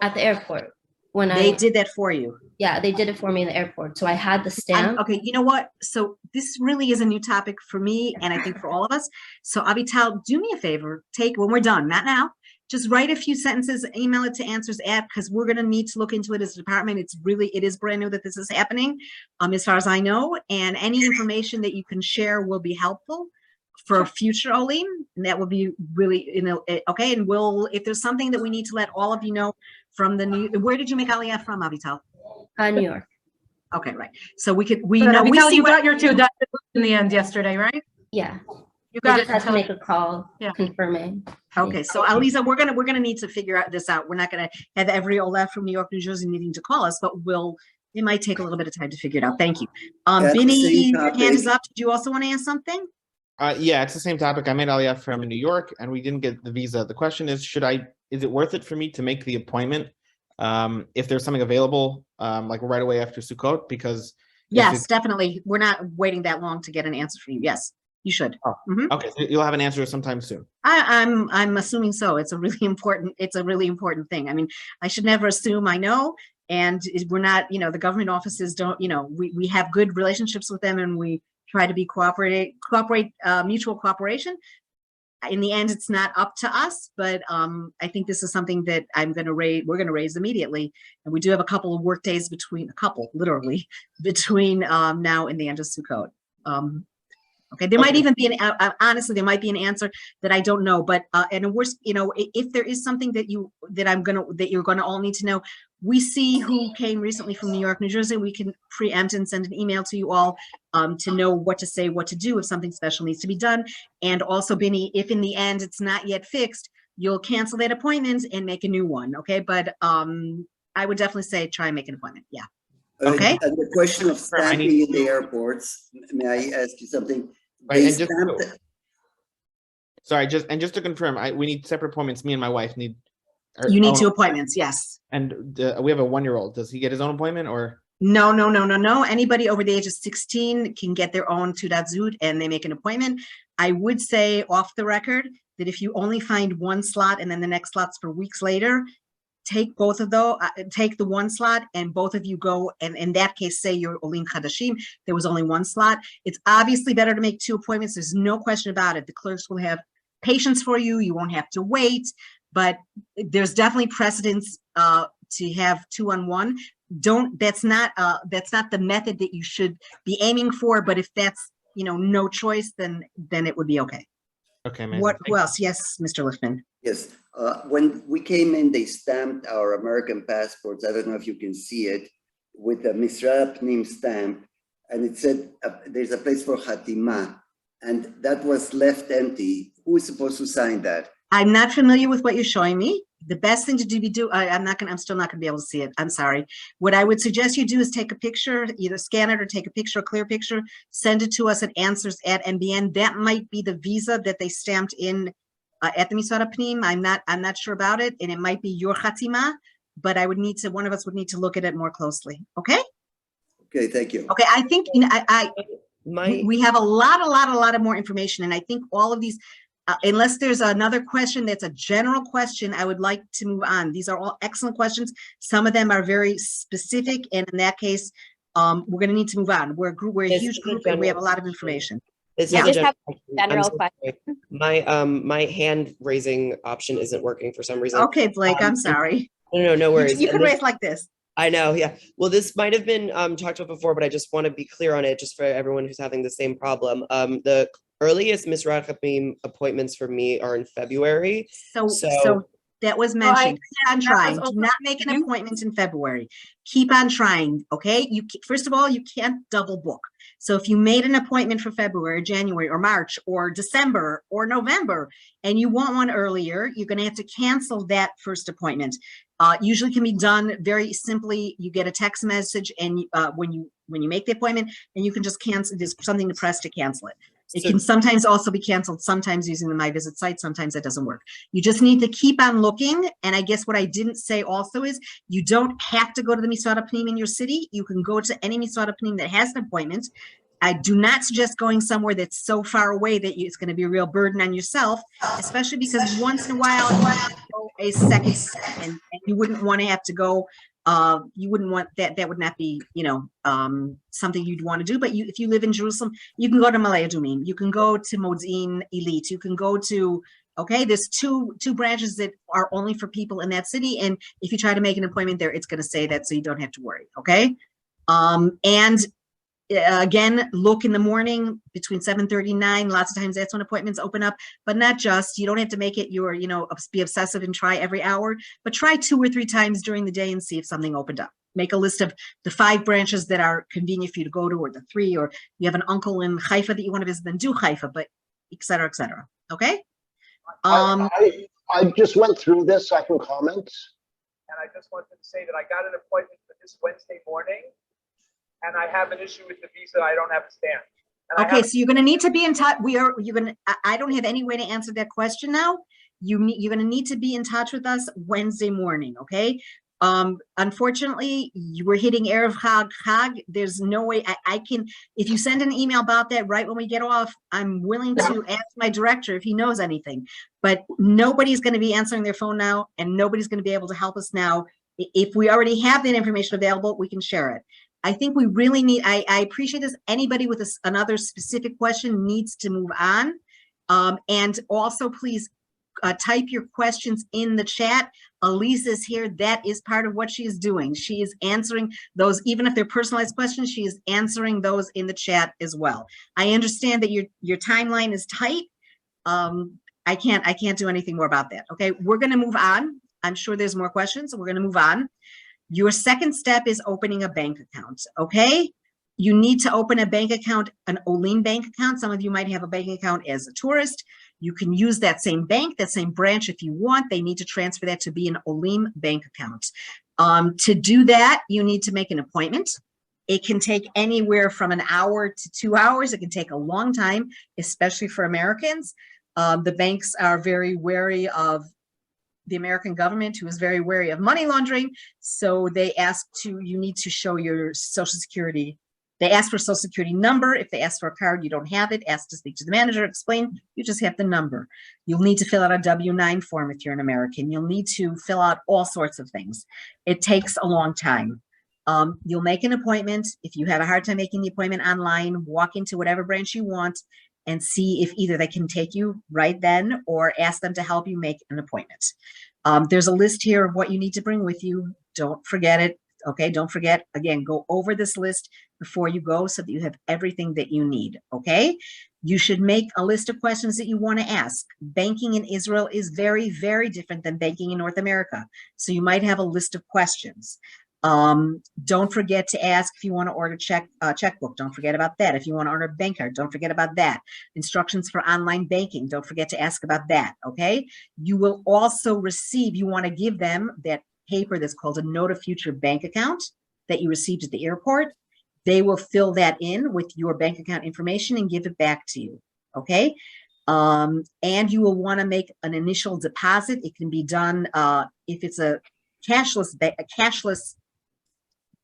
At the airport. When they did that for you. Yeah, they did it for me in the airport. So I had the stamp. Okay, you know what? So this really is a new topic for me, and I think for all of us. So Avital, do me a favor. When we're done, not now. Just write a few sentences, email it to answers@, because we're going to need to look into it as a department. It is brand new that this is happening, as far as I know. And any information that you can share will be helpful for future Olim. And that will be really, okay. And if there's something that we need to let all of you know from where did you make Aliyah from, Avital? New York. Okay, right. So we see you got your Taudat in the end yesterday, right? Yeah. You got to have to make a call confirming. Okay, so Alisa, we're gonna need to figure this out. We're not gonna have every Olaf from New York, New Jersey needing to call us, but it might take a little bit of time to figure it out. Thank you. Vinny, your hand is up. Did you also want to ask something? Yeah, it's the same topic. I made Aliyah from New York and we didn't get the visa. The question is, is it worth it for me to make the appointment if there's something available like right away after Sukkot? Because yes, definitely. We're not waiting that long to get an answer for you. Yes. You should. Oh, okay. So you'll have an answer sometime soon. I'm assuming so. It's a really important thing. I mean, I should never assume I know, and we're not, the government offices don't, we have good relationships with them and we try to be mutual cooperation. In the end, it's not up to us, but I think this is something that we're going to raise immediately. And we do have a couple of work days literally between now and the end of Sukkot. Okay, there might even be honestly, there might be an answer that I don't know, but and worse, if there is something that you're gonna all need to know, we see who came recently from New York, New Jersey. We can preempt and send an email to you all to know what to say, what to do if something special needs to be done. And also, Benny, if in the end it's not yet fixed, you'll cancel that appointment and make a new one. Okay, but I would definitely say try and make an appointment. Yeah. Okay. And the question of stamping in the airports, may I ask you something? Right, They and just, stamped- sorry, just to confirm, we need separate appointments. Me and my wife need. You need 2 appointments, yes. And we have a 1-year-old. Does he get his own appointment or? No. Anybody over the age of 16 can get their own Tudat Zut and they make an appointment. I would say off the record that if you only find 1 slot and then the next slot's for weeks later, take both of those, take the 1 slot and both of you go. And in that case, say you're Olim Chadashim, there was only 1 slot. It's obviously better to make 2 appointments. There's no question about it. The clerks will have patience for you. You won't have to wait, but there's definitely precedence to have 2 on 1. That's not the method that you should be aiming for. But if that's, no choice, then it would be okay. Okay. Who else? Yes, Mr. Lichtman. Yes. When we came in, they stamped our American passports. I don't know if you can see it, with a Misra Pnim stamp, and it said there's a place for Hatima, and that was left empty. Who is supposed to sign that? I'm not familiar with what you're showing me. The best thing to do, I'm still not gonna be able to see it. I'm sorry. What I would suggest you do is take a picture, either scan it or take a picture, a clear picture, send it to us at answers@mbn. That might be the visa that they stamped in at the Misara Pnim. I'm not sure about it, and it might be your Chatima, but one of us would need to look at it more closely. Okay? Okay, thank you. Okay, I think we have a lot of more information, and I think all of these, unless there's another question that's a general question, I would like to move on. These are all excellent questions. Some of them are very specific, and in that case, we're going to need to move on. We're a huge group, and we have a lot of information. I just have a general question. My hand raising option isn't working for some reason. Okay, Blake, I'm sorry. No worries. You can raise like this. I know, yeah. Well, this might have been talked about before, but I just want to be clear on it, just for everyone who's having the same problem. The earliest Misra Chapim appointments for me are in February. So that was mentioned. Keep on trying. Do not make an appointment in February. Keep on trying, okay? First of all, you can't double book. So if you made an appointment for February, January, or March, or December, or November, and you want one earlier, you're going to have to cancel that first appointment. Usually can be done very simply. You get a text message, and when you make the appointment, and you can just cancel. There's something to press to cancel it. It can sometimes also be canceled, sometimes using the My Visit site, sometimes that doesn't work. You just need to keep on looking. And I guess what I didn't say also is you don't have to go to the Misara Pnim in your city. You can go to any Misara Pnim that has an appointment. I do not suggest going somewhere that's so far away that it's going to be a real burden on yourself, especially because once in a while you have to go a second and you wouldn't want to have to go. You wouldn't want that. That would not be, something you'd want to do. But if you live in Jerusalem, you can go to Malaya Dumim. You can go to Modzin Elite. You can go to, there's two branches that are only for people in that city. And if you try to make an appointment there, it's going to say that, so you don't have to worry. Okay. And again, look in the morning between 7:30 and 9. Lots of times that's when appointments open up, but not just. You don't have to make it your, be obsessive and try every hour, but try 2 or 3 times during the day and see if something opened up. Make a list of the 5 branches that are convenient for you to go to, or the 3, or you have an uncle in Haifa that you want to visit, then do Haifa, but et cetera, et cetera. Okay. I just went through this, so I can comment. And I just wanted to say that I got an appointment for this Wednesday morning, and I have an issue with the visa. I don't have a stamp. Okay, so you're going to need to be in touch. I don't have any way to answer that question now. You're going to need to be in touch with us Wednesday morning. Okay. Unfortunately, we're hitting Erev Chag. There's no way I can, if you send an email about that right when we get off, I'm willing to ask my director if he knows anything, but nobody's going to be answering their phone now, and nobody's going to be able to help us now. If we already have that information available, we can share it. I think we really need, I appreciate this. Anybody with another specific question needs to move on. And also please type your questions in the chat. Elise is here. That is part of what she is doing. She is answering those, even if they're personalized questions, she is answering those in the chat as well. I understand that your timeline is tight. I can't do anything more about that. Okay, we're going to move on. I'm sure there's more questions, so we're going to move on. Your second step is opening a bank account, okay? You need to open a bank account, an Olim bank account. Some of you might have a bank account as a tourist. You can use that same bank, that same branch if you want. They need to transfer that to be an Olim bank account. To do that, you need to make an appointment. It can take anywhere from an hour to 2 hours. It can take a long time, especially for Americans. The banks are very wary of the American government, who is very wary of money laundering. So they you need to show your Social Security. They ask for a Social Security number. If they ask for a card, you don't have it, ask to speak to the manager, explain, you just have the number. You'll need to fill out a W-9 form if you're an American. You'll need to fill out all sorts of things. It takes a long time. You'll make an appointment. If you have a hard time making the appointment online, walk into whatever branch you want and see if either they can take you right then or ask them to help you make an appointment. There's a list here of what you need to bring with you. Don't forget it. Okay, don't forget, again, go over this list before you go so that you have everything that you need, okay? You should make a list of questions that you want to ask. Banking in Israel is very, very different than banking in North America. So you might have a list of questions. Don't forget to ask if you want to order checkbook. Don't forget about that. If you want to order a bank card, don't forget about that. Instructions for online banking. Don't forget to ask about that. Okay. You will also receive, you want to give them that paper that's called a Note of Future bank account that you received at the airport. They will fill that in with your bank account information and give it back to you. Okay. And you will want to make an initial deposit. It can be done if it's a cashless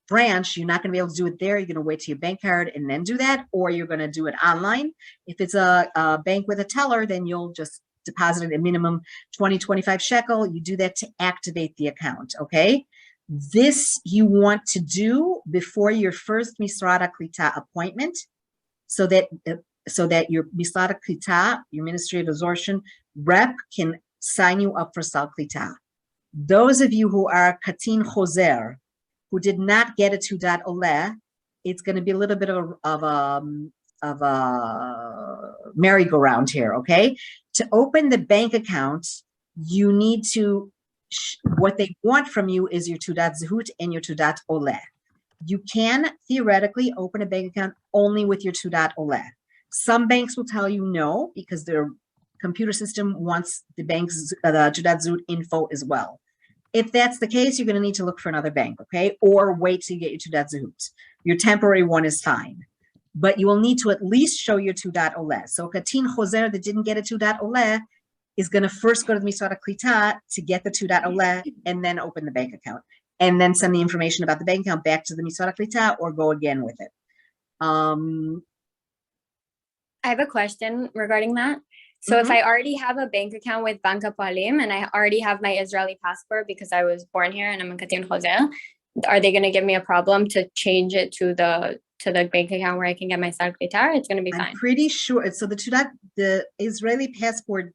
branch, you're not going to be able to do it there. You're going to wait till your bank card and then do that, or you're going to do it online. If it's a bank with a teller, then you'll just deposit a minimum 20, 25 shekel. You do that to activate the account, okay? This you want to do before your first Misrad HaKlita appointment so that your Misrad HaKlita, your Ministry of Absorption rep, can sign you up for Sal Klita. Those of you who are Katin Choser, who did not get a Tudat Oleh, it's going to be a little bit of a merry-go-round here, okay? To open the bank account, you need to, what they want from you is your Tudat Zehut and your Tudat Oleh. You can theoretically open a bank account only with your Tudat Oleh. Some banks will tell you no, because their computer system wants the bank's Tudat Zehut info as well. If that's the case, you're going to need to look for another bank, okay? Or wait till you get your Tudat Zehut. Your temporary one is fine. But you will need to at least show your Tudat Oleh. So Katin Choser that didn't get a Tudat Oleh is going to first go to the Misrad HaKlita to get the Tudat Oleh and then open the bank account. And then send the information about the bank account back to the Misrad HaKlita or go again with it. I have a question regarding that. So if I already have a bank account with Bank Hapoalim and I already have my Israeli passport because I was born here and I'm a Katin Choser, are they going to give me a problem to change it to the bank account where I can get my Sal Klita? It's going to be fine. I'm pretty sure. So the Israeli passport,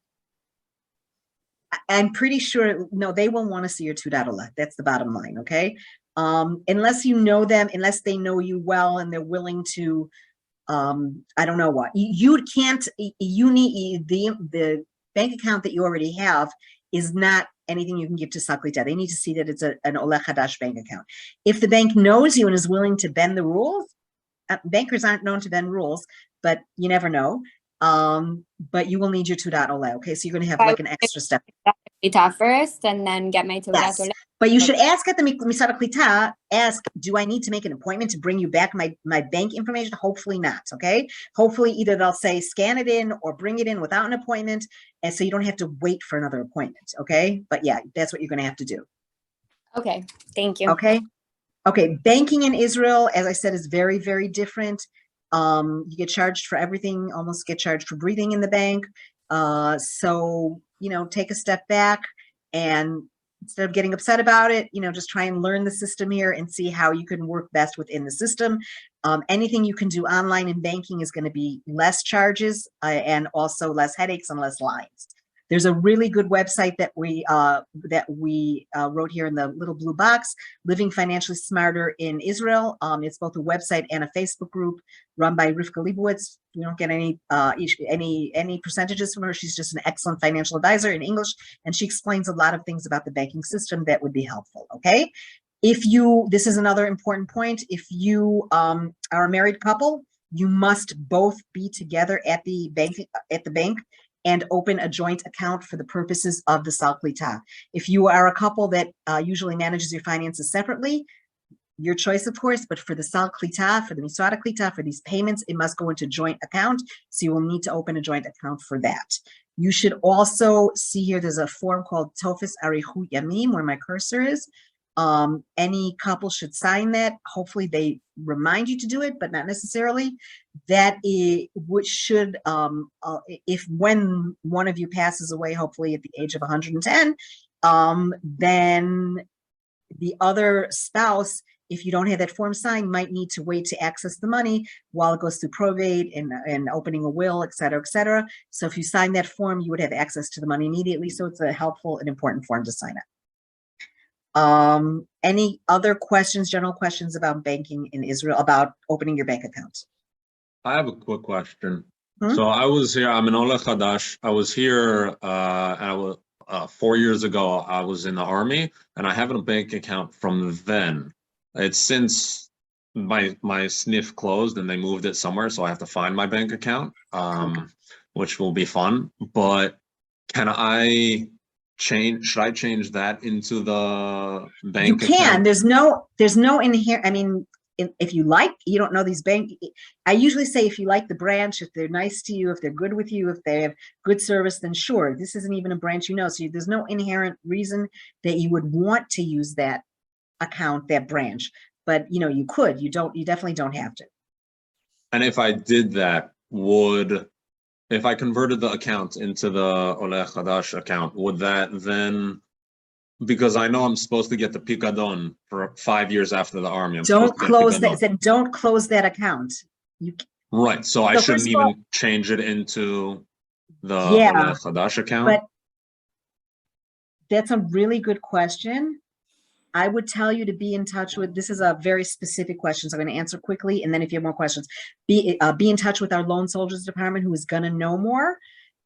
I'm pretty sure, no, they will want to see your Tudat Oleh. That's the bottom line, okay? Unless you know them, unless they know you well and they're willing to, I don't know what. You can't, you need, the bank account that you already have is not anything you can give to Sal Klita. They need to see that it's an Oleh Hadash bank account. If the bank knows you and is willing to bend the rules, bankers aren't known to bend rules, but you never know. But you will need your Tudat Oleh, okay? So you're going to have like an extra step. First and then get my Tudat Oleh. But you should ask at the Misrad HaKlita, ask, do I need to make an appointment to bring you back my bank information? Hopefully not, okay? Hopefully either they'll say scan it in or bring it in without an appointment, and so you don't have to wait for another appointment, okay? But yeah, that's what you're going to have to do. Okay, thank you. Okay? Okay, banking in Israel, as I said, is very, very different. You get charged for everything, almost get charged for breathing in the bank. So, take a step back and instead of getting upset about it, just try and learn the system here and see how you can work best within the system. Anything you can do online in banking is going to be less charges and also less headaches and less lines. There's a really good website that we wrote here in the little blue box, Living Financially Smarter in Israel. It's both a website and a Facebook group run by Rivka Leibowitz. We don't get any percentages from her. She's just an excellent financial advisor in English, and she explains a lot of things about the banking system that would be helpful. Okay, this is another important point. If you are a married couple, you must both be together at the bank and open a joint account for the purposes of the Sal Klita. If you are a couple that usually manages your finances separately, your choice, of course, but for the Sal Klita, for the Misrad Klita, for these payments, it must go into joint account. So you will need to open a joint account for that. You should also see here, there's a form called Tofis Arichut Yamim, where my cursor is. Any couple should sign that. Hopefully they remind you to do it, but not necessarily. That is which should, if when one of you passes away, hopefully at the age of 110, then the other spouse, if you don't have that form signed, might need to wait to access the money while it goes through probate and opening a will, et cetera, et cetera. So if you sign that form, you would have access to the money immediately. So it's a helpful and important form to sign up. Any other questions, general questions about banking in Israel, about opening your bank account? I have a quick question. So I was here, I'm an Oled Chadash. I was here, and I was 4 years ago, I was in the army, and I have a bank account from then. It's since my sniff closed and they moved it somewhere, so I have to find my bank account, which will be fun. But can I should I change that into the bank account? You can. There's no inherent, I mean, if you like, you don't know these bank, I usually say if you like the branch, if they're nice to you, if they're good with you, if they have good service, then sure, this isn't even a branch you know. So there's no inherent reason that you would want to use that account, that branch. But you know, you could, you definitely don't have to. And if I did that, if I converted the account into the Oled Chadash account, would that then, because I know I'm supposed to get the Pikadon for 5 years after the army. Don't close that. Don't close that account. Right. So I shouldn't even change it into the Oled Chadash account. But that's a really good question. I would tell you to be in touch with, this is a very specific question, so I'm going to answer quickly, and then if you have more questions, be in touch with our Loan Soldiers Department, who is going to know more,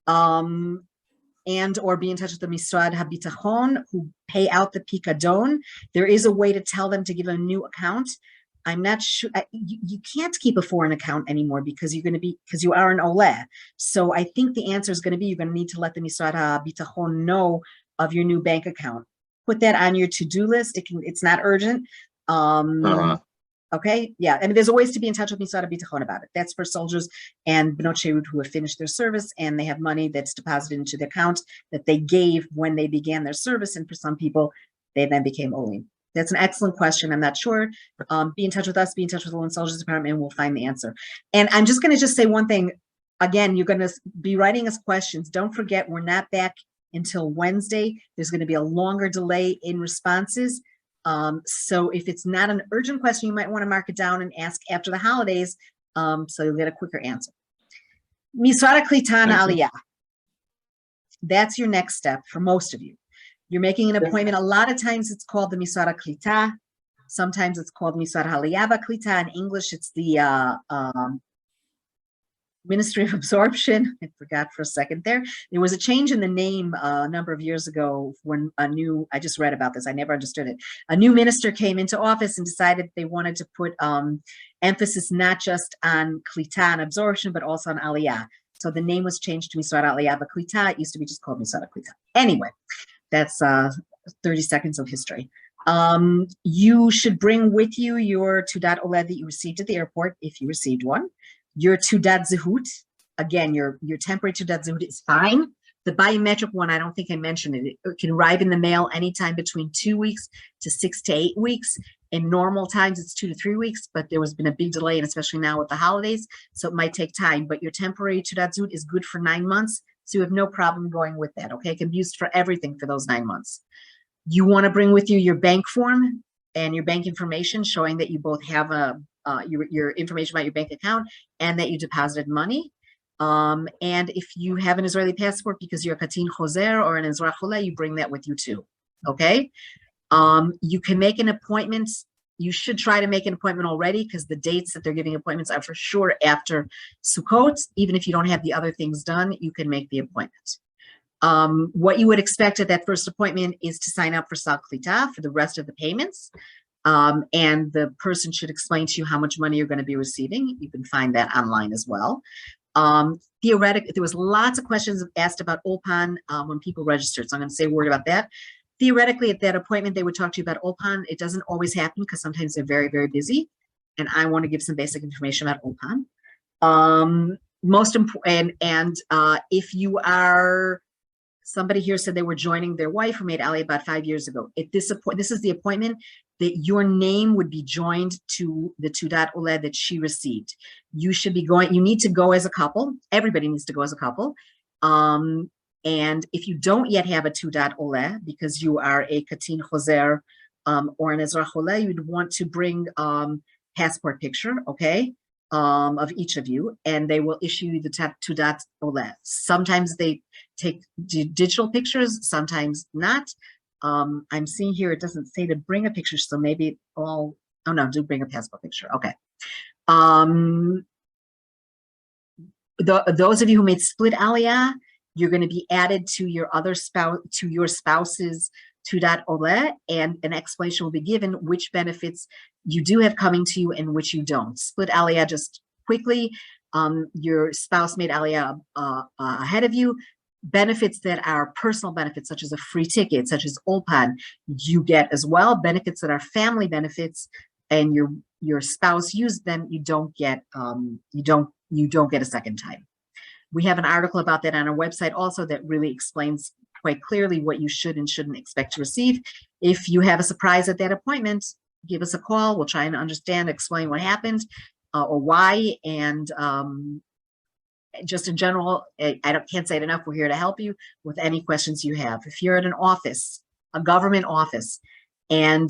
and or be in touch with the Misrad HaBitachon, who pay out the Pikadon. There is a way to tell them to give a new account. I'm not sure, you can't keep a foreign account anymore because you are an Oleh. So I think the answer is going to be, you're going to need to let the Misrad HaBitachon know of your new bank account. Put that on your to-do list. It's not urgent. Okay, yeah. I mean, there's always to be in touch with Misrad HaBitachon about it. That's for soldiers and Bnot Shirut who have finished their service and they have money that's deposited into the account that they gave when they began their service. And for some people, they then became Olim. That's an excellent question. I'm not sure. Be in touch with us. Be in touch with the Loan Soldiers Department, and we'll find the answer. And I'm just going to say one thing. Again, you're going to be writing us questions. Don't forget, we're not back until Wednesday. There's going to be a longer delay in responses. So if it's not an urgent question, you might want to mark it down and ask after the holidays, so you'll get a quicker answer. Misrad Klita Aliyah. That's your next step for most of you. You're making an appointment. A lot of times it's called the Misrad Klita. Sometimes it's called Misrad Aliyah Klita. In English, it's the Ministry of Absorption. I forgot for a second there. There was a change in the name a number of years ago when I just read about this, I never understood it. A new minister came into office and decided they wanted to put emphasis not just on Klita and absorption, but also on Aliyah. So the name was changed to Misrad Aliyah Klita. It used to be just called Misrad Klita. Anyway, that's 30 seconds of history. You should bring with you your Tudat Oled that you received at the airport, if you received one. Your Tudat Zehut, again, your temporary Tudat Zehut is fine. The biometric one, I don't think I mentioned it. It can arrive in the mail anytime between 2 weeks to 6 to 8 weeks. In normal times, it's 2 to 3 weeks, but there has been a big delay, and especially now with the holidays, so it might take time. But your temporary Tudat Zehut is good for 9 months, so you have no problem going with that, okay? It can be used for everything for those 9 months. You want to bring with you your bank form and your bank information showing that you both have your information about your bank account and that you deposited money. And if you have an Israeli passport because you're a Katin Choser or an Ezra Chole, you bring that with you too, okay? You can make an appointment. You should try to make an appointment already because the dates that they're giving appointments are for sure after Sukkot. Even if you don't have the other things done, you can make the appointment. What you would expect at that first appointment is to sign up for Sal Klita for the rest of the payments. And the person should explain to you how much money you're going to be receiving. You can find that online as well. Theoretically, there was lots of questions asked about Ulpan when people registered, so I'm going to say a word about that. theoretically, at that appointment, they would talk to you about Ulpan. It doesn't always happen because sometimes they're very, very busy. And I want to give some basic information about Ulpan. Most important, and if you are, somebody here said they were joining their wife who made Aliyah about 5 years ago. At this is the appointment that your name would be joined to the Tudat Oled that she received. You should be going, you need to go as a couple. Everybody needs to go as a couple. And if you don't yet have a Tudat Oled, because you are a Katin Choser or an Ezrach Oled, you'd want to bring passport picture, okay, of each of you, and they will issue you the Tudat Oled. Sometimes they take digital pictures, sometimes not. I'm seeing here, it doesn't say to bring a picture, so maybe all, oh no, do bring a passport picture, okay. Those of you who made split Aliyah, you're going to be added to your other spouse, to your spouse's Tudat Oled, and an explanation will be given which benefits you do have coming to you and which you don't. Split Aliyah, just quickly, your spouse made Aliyah ahead of you. Benefits that are personal benefits, such as a free ticket, such as Ulpan, you get as well. Benefits that are family benefits, and your spouse used them, you don't get you don't get a second time. We have an article about that on our website also that really explains quite clearly what you should and shouldn't expect to receive. If you have a surprise at that appointment, give us a call. We'll try and understand, explain what happened or why. And just in general, can't say it enough, we're here to help you with any questions you have. If you're at an office, a government office, and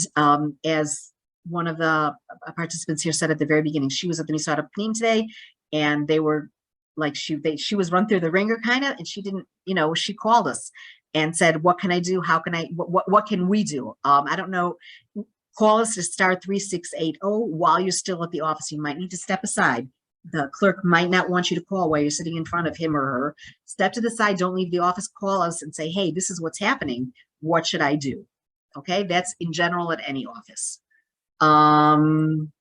as one of the participants here said at the very beginning, she was at the Misad Pnim today, and they were like, she was run through the ringer kind of, and she didn't, she called us and said, what can I do? How can I, what can we do? I don't know. Call us to star 3680 while you're still at the office. You might need to step aside. The clerk might not want you to call while you're sitting in front of him or her. Step to the side, don't leave the office, call us and say, hey, this is what's happening. What should I do? Okay, that's in general at any office. I'm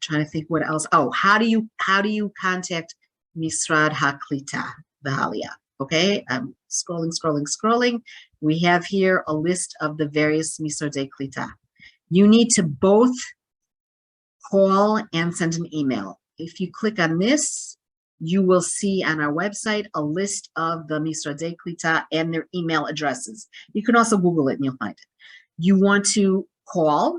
trying to think what else. Oh, how do you contact Misrad HaKlita, the Aliyah? Okay, I'm scrolling. We have here a list of the various Misradei Klita. You need to both call and send an email. If you click on this, you will see on our website a list of the Misradei Klita and their email addresses. You can also Google it and you'll find it. You want to call.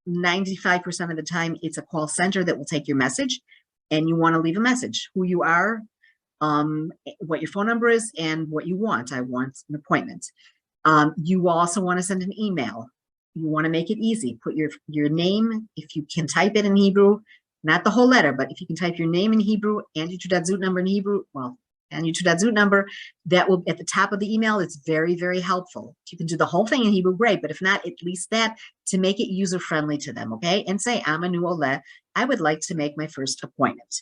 95% of the time, it's a call center that will take your message, and you want to leave a message, who you are, what your phone number is, and what you want. I want an appointment. You also want to send an email. You want to make it easy. Put your name, if you can type it in Hebrew, not the whole letter, but if you can type your name in Hebrew and your Taudat Zut number in Hebrew, well, and your Taudat Zut number, that will, at the top of the email, it's very, very helpful. If you can do the whole thing in Hebrew, great, but if not, at least that, to make it user-friendly to them, okay? And say, I'm a new Oled, I would like to make my first appointment.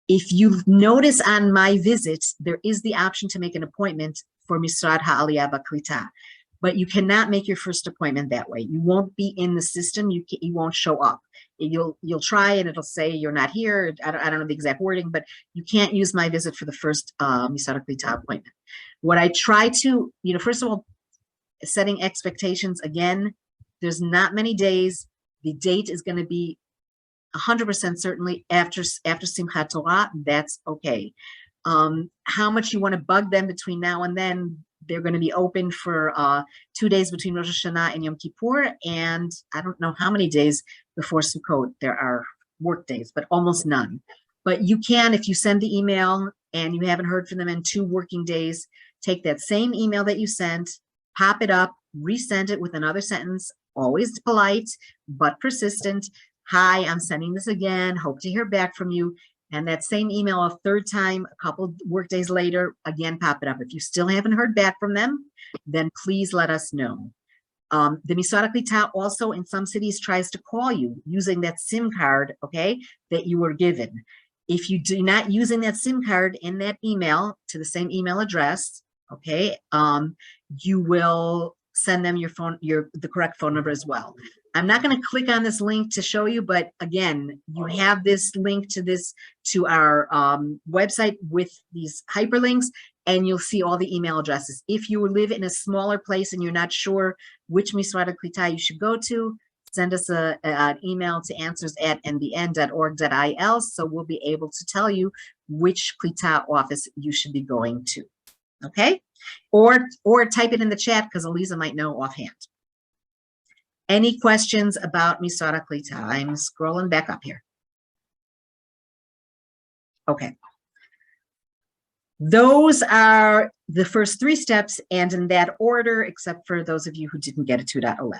If you notice on My Visit, there is the option to make an appointment for Misrad HaAliyah V'Klita, but you cannot make your first appointment that way. You won't be in the system, you won't show up. You'll try and it'll say you're not here. I don't know the exact wording, but you can't use My Visit for the first Misrad HaKlita appointment. What I try to, first of all, setting expectations, again, there's not many days. The date is going to be 100% certainly after Simchat Torah. That's okay. How much you want to bug them between now and then, they're going to be open for 2 days between Rosh Hashanah and Yom Kippur, and I don't know how many days before Sukkot there are work days, but almost none. But you can, if you send the email and you haven't heard from them in 2 working days, take that same email that you sent, pop it up, resend it with another sentence, always polite, but persistent. Hi, I'm sending this again, hope to hear back from you. And that same email a third time, a couple work days later, again, pop it up. If you still haven't heard back from them, then please let us know. The Misrad HaKlita also in some cities tries to call you using that SIM card, okay, that you were given. If you do not using that SIM card in that email to the same email address, okay, you will send them the correct phone number as well. I'm not going to click on this link to show you, but again, you have this link to our website with these hyperlinks, and you'll see all the email addresses. If you live in a smaller place and you're not sure which Misrad Klita you should go to, send us an email to answers@nbn.org.il, so we'll be able to tell you which Klita office you should be going to, okay? Or type it in the chat because Elisa might know offhand. Any questions about Misrad Klita? I'm scrolling back up here. Okay. Those are the first 3 steps, and in that order, except for those of you who didn't get a 2.0.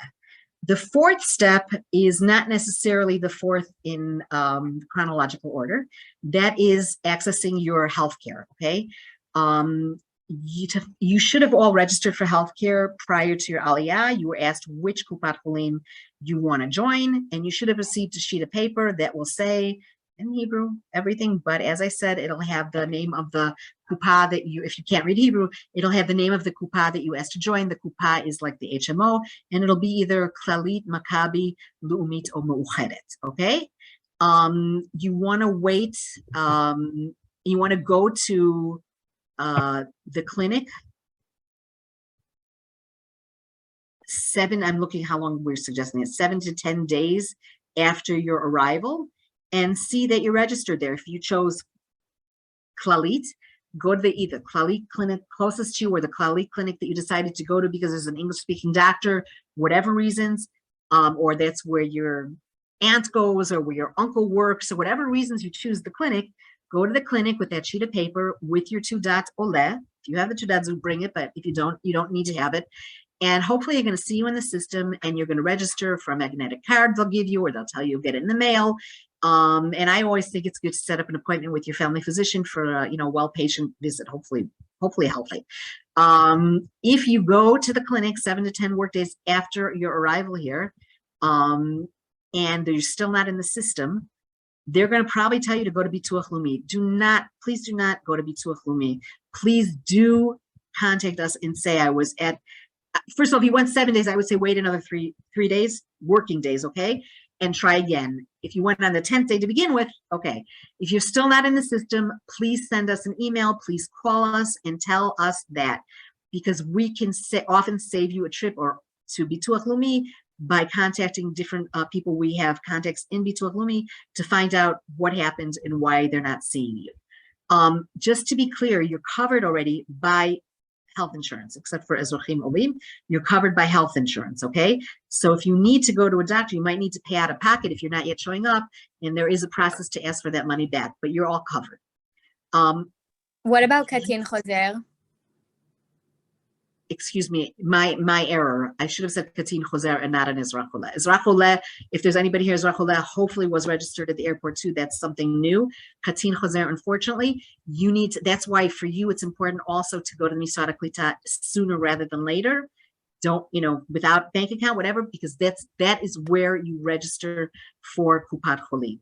The 4th step is not necessarily the 4th in chronological order. That is accessing your healthcare, okay? You should have all registered for healthcare prior to your Aliyah. You were asked which Kupat Cholim you want to join, and you should have received a sheet of paper that will say, in Hebrew, everything, but as I said, it'll have the name of the kupa that you, if you can't read Hebrew, it'll have the name of the kupa that you asked to join. The kupa is like the HMO, and it'll be either Klalit, Maccabi, Leumit, or Meuchedet, okay? You want to wait, you want to go to the clinic. I'm looking how long we're suggesting it, 7 to 10 days after your arrival, and see that you're registered there. If you chose Klalit, go to either Klalit clinic closest to you or the Klalit clinic that you decided to go to because there's an English-speaking doctor, whatever reasons, or that's where your aunt goes or where your uncle works, or whatever reasons you choose the clinic, go to the clinic with that sheet of paper with your 2.0. If you have the 2.0, bring it, but if you don't need to have it. And hopefully you're going to see you in the system and you're going to register for a magnetic card they'll give you, or they'll tell you you'll get it in the mail. And I always think it's good to set up an appointment with your family physician for a well-patient visit, hopefully healthy. If you go to the clinic 7 to 10 work days after your arrival here, and you're still not in the system, they're going to probably tell you to go to Bituach Leumi. Please do not go to Bituach Leumi. Please do contact us and say I was at. First of all, if you went 7 days, I would say wait another three days, working days, okay? And try again. If you went on the 10th day to begin with, okay. If you're still not in the system, please send us an email, please call us and tell us that, because we can often save you a trip or to Bituach Leumi by contacting different people. We have contacts in Bituach Leumi to find out what happened and why they're not seeing you. Just to be clear, you're covered already by health insurance, except for Ezrochim Olim, you're covered by health insurance, okay? So if you need to go to a doctor, you might need to pay out of pocket if you're not yet showing up, and there is a process to ask for that money back, but you're all covered. What about Katin Choser? Excuse me, my error. I should have said Katin Choser and not an Ezrach Oleh. Ezrach Oleh, if there's anybody here, Ezrach Oleh hopefully was registered at the airport too. That's something new. Katin Choser, unfortunately, you need to, that's why for you it's important also to go to Misrad Klita sooner rather than later. Don't, without bank account, whatever, because that is where you register for Kupat Cholim.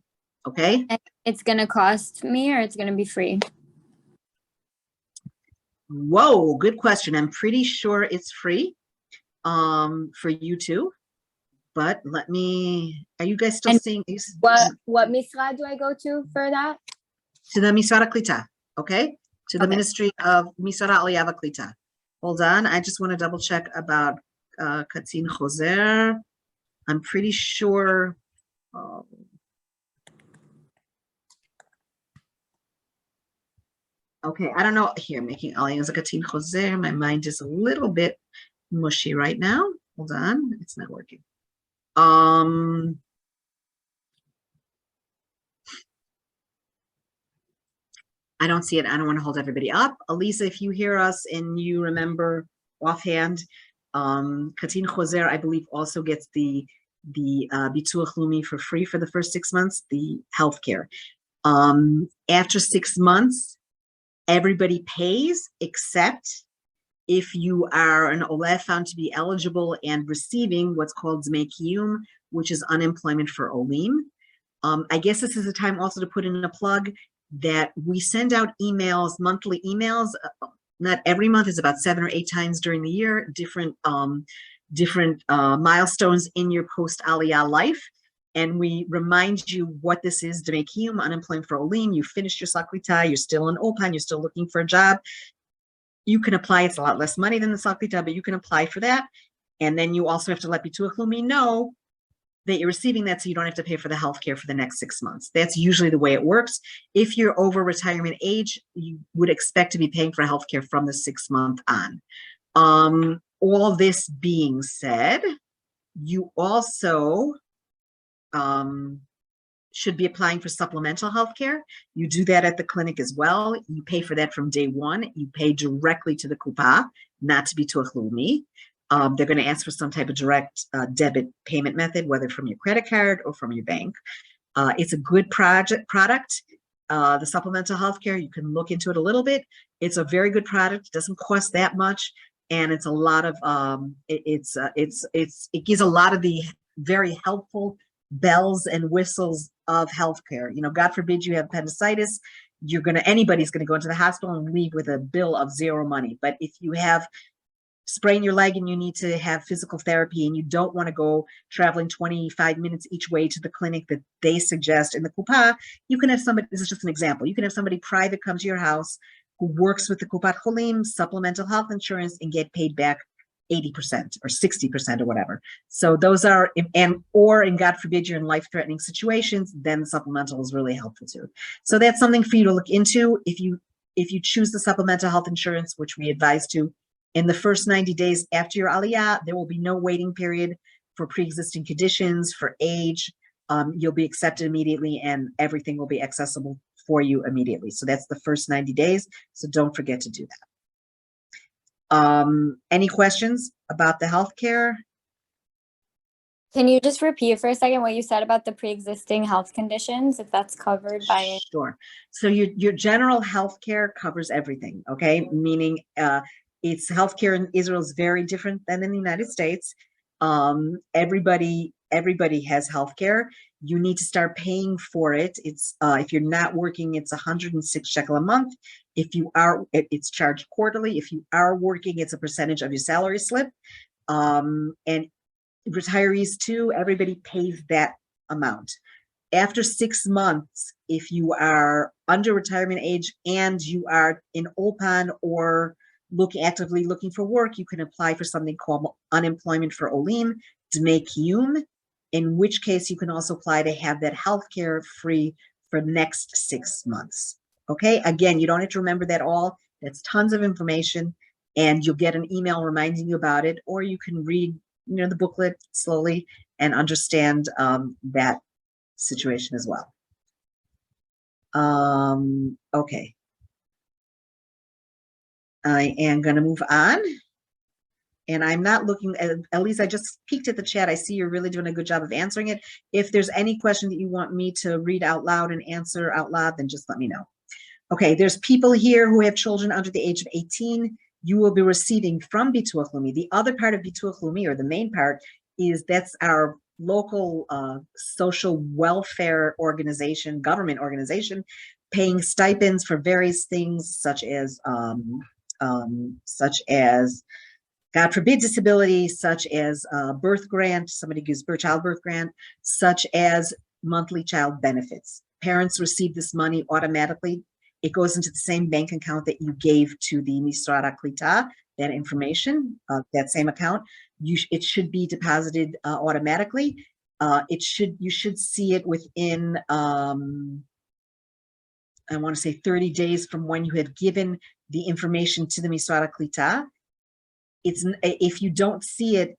Okay? And it's gonna cost me or it's gonna be free? Whoa, good question. I'm pretty sure it's free for you too, but are you guys still seeing these? What Misrad do I go to for that? To the Misrad Klita, okay? To the Ministry of Misrad Aliyah Klita. Hold on, I just want to double check about Katin Choser. I'm pretty sure. Okay, I don't know. Here, making Aliyah as a Katin Choser. My mind is a little bit mushy right now. Hold on, it's not working. I don't see it. I don't want to hold everybody up. Elisa, if you hear us and you remember offhand, Katin Choser, I believe, also gets the Bituach Leumi for free for the first 6 months, the healthcare. After 6 months, everybody pays except if you are an Oleh found to be eligible and receiving what's called Dmei Kiyum, which is unemployment for Olim. I guess this is a time also to put in a plug that we send out emails, monthly emails. Not every month, is about 7 or 8 times during the year, different milestones in your post-Aliyah life. And we remind you what this is, Dmei Kiyum, unemployment for Olim. You finished your Saklita, you're still in Ulpan, you're still looking for a job. you can apply. It's a lot less money than the Sal Klita, but you can apply for that. And then you also have to let Bituach Leumi know that you're receiving that, so you don't have to pay for the healthcare for the next 6 months. That's usually the way it works. If you're over retirement age, you would expect to be paying for healthcare from the 6th month on. All this being said, you also should be applying for supplemental healthcare. You do that at the clinic as well. You pay for that from day one. You pay directly to the Kupa, not to Bituach Leumi. They're going to ask for some type of direct debit payment method, whether from your credit card or from your bank. It's a good product. The supplemental healthcare, you can look into it a little bit. It's a very good product. It doesn't cost that much, and it's a lot of it gives a lot of the very helpful bells and whistles of healthcare. You know, God forbid you have appendicitis, anybody's gonna go into the hospital and leave with a bill of zero money. But if you have sprain your leg and you need to have physical therapy and you don't want to go traveling 25 minutes each way to the clinic that they suggest in the Kupa, you can have somebody, this is just an example, you can have somebody private come to your house who works with the Kupat Cholim, supplemental health insurance, and get paid back 80% or 60% or whatever. So those are, or God forbid you're in life-threatening situations, then supplemental is really helpful too. So that's something for you to look into. If you choose the supplemental health insurance, which we advise to, in the first 90 days after your Aliyah, there will be no waiting period for pre-existing conditions, for age. You'll be accepted immediately and everything will be accessible for you immediately. So that's the first 90 days. So don't forget to do that. Any questions about the healthcare? Can you just repeat for a second what you said about the pre-existing health conditions, if that's covered by? Sure. So your general healthcare covers everything, okay? Meaning, it's healthcare in Israel is very different than in the United States. Everybody has healthcare. You need to start paying for it. It's if you're not working, it's 106 shekel a month. If you are, it's charged quarterly. If you are working, it's a percentage of your salary slip. And retirees too, everybody pays that amount. After 6 months, if you are under retirement age and you are in Ulpan or actively looking for work, you can apply for something called unemployment for Olim, Dmei Kiyum, in which case you can also apply to have that healthcare free for the next 6 months. Okay, again, you don't have to remember that all. That's tons of information, and you'll get an email reminding you about it, or you can read, the booklet slowly and understand that situation as well. Okay. I am going to move on, and I'm not looking at least I just peeked at the chat. I see you're really doing a good job of answering it. If there's any question that you want me to read out loud and answer out loud, then just let me know. Okay, there's people here who have children under the age of 18. You will be receiving from Bituach Leumi. The other part of Bituach Leumi, or the main part, is that's our local social welfare organization, government organization, paying stipends for various things such as God forbid disability, such as birth grant, somebody gives child birth grant, such as monthly child benefits. Parents receive this money automatically. It goes into the same bank account that you gave to the Misrad HaKlita, that information, that same account. It should be deposited automatically. You should see it within, I want to say 30 days from when you have given the information to the Misrad HaKlita. If you don't see it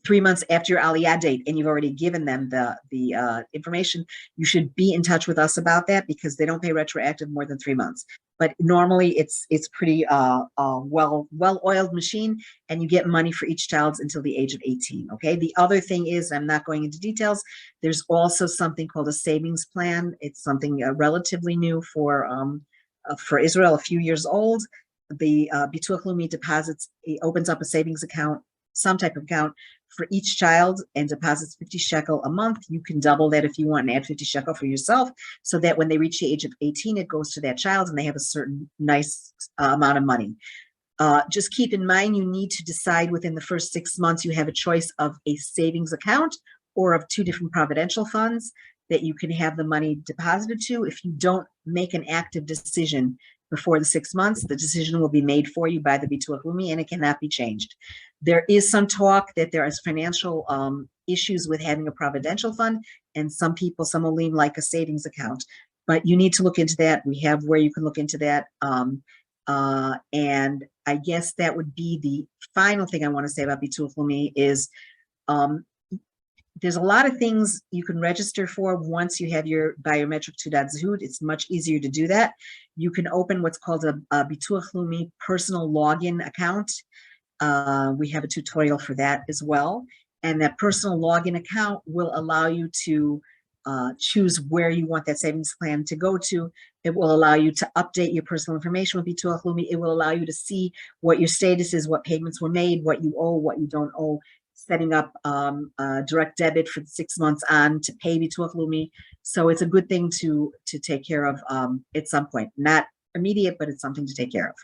3 months after your Aliyah date and you've already given them the information, you should be in touch with us about that, because they don't pay retroactive more than 3 months. But normally it's pretty well-oiled machine, and you get money for each child until the age of 18. Okay. The other thing is, I'm not going into details, there's also something called a savings plan. It's something relatively new for Israel, a few years old. The Bituach Leumi deposits, it opens up a savings account, some type of account for each child, and deposits 50 shekel a month. You can double that if you want and add 50 shekel for yourself, so that when they reach the age of 18, it goes to that child and they have a certain nice amount of money. Just keep in mind, you need to decide within the first 6 months, you have a choice of a savings account or of 2 different providential funds that you can have the money deposited to. If you don't make an active decision before the 6 months, the decision will be made for you by the Bituach Leumi, and it cannot be changed. There is some talk that there is financial issues with having a providential fund, and some people, some Olim like a savings account, but you need to look into that. We have where you can look into that. And I guess that would be the final thing I want to say about Bituach Leumi is there's a lot of things you can register for once you have your biometric Tudat Zehut. It's much easier to do that. You can open what's called a Bituach Leumi personal login account. We have a tutorial for that as well. And that personal login account will allow you to choose where you want that savings plan to go to. It will allow you to update your personal information with Bituach Leumi. It will allow you to see what your status is, what payments were made, what you owe, what you don't owe, setting up direct debit for 6 months on to pay Bituach Leumi. So it's a good thing to take care of at some point. Not immediate, but it's something to take care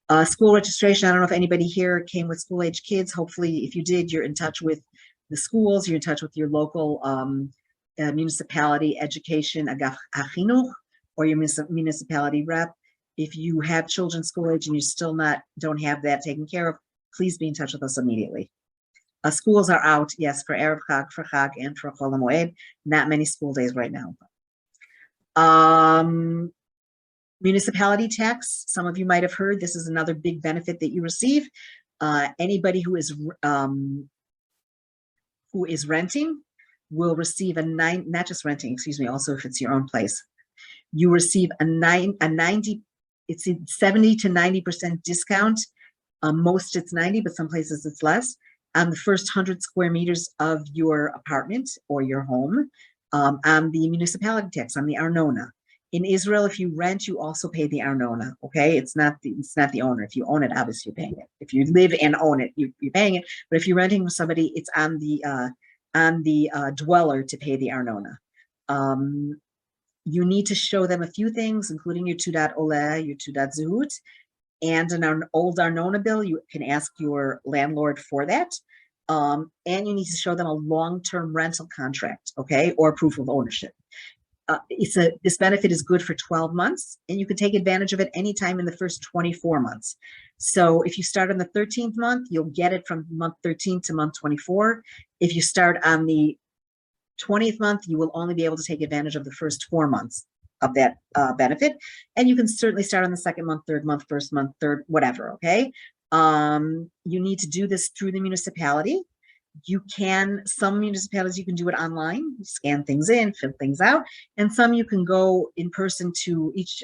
of. School registration, I don't know if anybody here came with school-age kids. Hopefully, if you did, you're in touch with the schools, you're in touch with your local municipality education, Agaf HaChinuch, or your municipality rep. If you have children school-age and you still don't have that taken care of, please be in touch with us immediately. Schools are out, yes, for Erev Chag, for Chag, and for Chol HaMoed. Not many school days right now. Municipality tax, some of you might have heard, this is another big benefit that you receive. Anybody who is renting will receive not just renting, excuse me, also if it's your own place. You receive it's a 70 to 90% discount. Most it's 90, but some places it's less, on the first 100 square meters of your apartment or your home, on the municipality tax, on the Arnona. In Israel, if you rent, you also pay the Arnona, okay? It's not the owner. If you own it, obviously you're paying it. If you live and own it, you're paying it. But if you're renting from somebody, it's on the dweller to pay the Arnona. You need to show them a few things, including your Tudat Oled, your Tudat Zehut, and an old Arnona bill. You can ask your landlord for that. And you need to show them a long-term rental contract, okay, or proof of ownership. This benefit is good for 12 months, and you can take advantage of it anytime in the first 24 months. So if you start on the 13th month, you'll get it from month 13 to month 24. If you start on the 20th month, you will only be able to take advantage of the first 4 months of that benefit. And you can certainly start on the second month, third month, first month, third, whatever, okay? You need to do this through the municipality. Some municipalities, you can do it online, scan things in, fill things out, and some you can go in person to each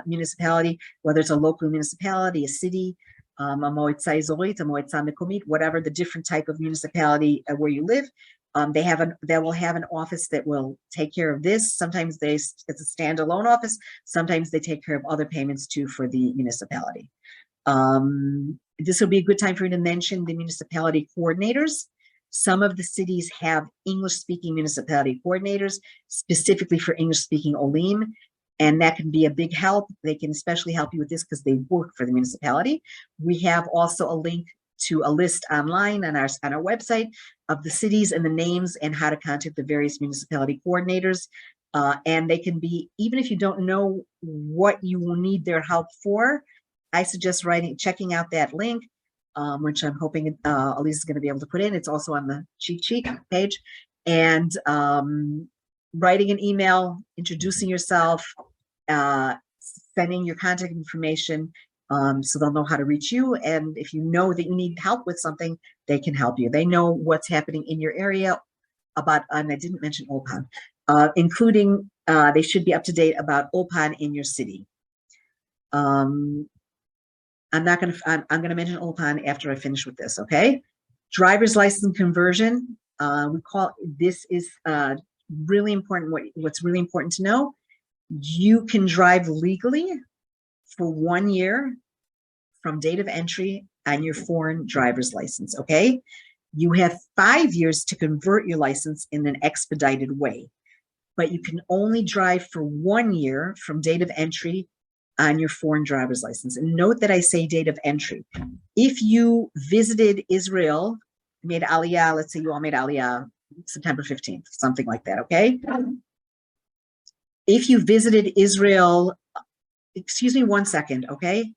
municipality, whether it's a local municipality, a city, a moitza izorit, a moitza mekomit, whatever the different type of municipality where you live. They will have an office that will take care of this. Sometimes it's a standalone office. Sometimes they take care of other payments too for the municipality. This will be a good time for you to mention the municipality coordinators. Some of the cities have English-speaking municipality coordinators, specifically for English-speaking Olim, and that can be a big help. They can especially help you with this because they work for the municipality. We have also a link to a list online on our website of the cities and the names and how to contact the various municipality coordinators. And they can be, even if you don't know what you will need their help for, I suggest checking out that link, which I'm hoping Elise is going to be able to put in. It's also on the cheat sheet page. And writing an email, introducing yourself, sending your contact information, so they'll know how to reach you. And if you know that you need help with something, they can help you. They know what's happening in your area about, and I didn't mention Ulpan, including they should be up to date about Ulpan in your city. I'm going to mention Ulpan after I finish with this, okay? Driver's license conversion. This is really important. What's really important to know, you can drive legally for 1 year from date of entry on your foreign driver's license, okay? You have 5 years to convert your license in an expedited way, but you can only drive for 1 year from date of entry on your foreign driver's license. And note that I say date of entry. If you visited Israel, made Aliyah, let's say you all made Aliyah September 15th, something like that, okay? If you visited Israel excuse me 1 second, okay?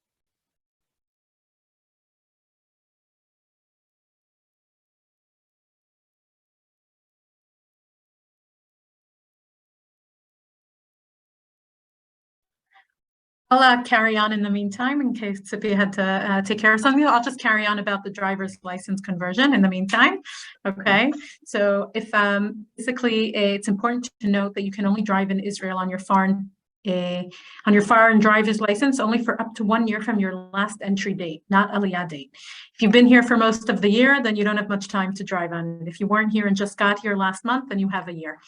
I'll carry on in the meantime in case Tzipi had to take care of something. I'll just carry on about the driver's license conversion in the meantime. Okay, so if basically it's important to note that you can only drive in Israel on your foreign driver's license only for up to 1 year from your last entry date, not Aliyah date. If you've been here for most of the year, then you don't have much time to drive on it. If you weren't here and just got here last month, then you have a year.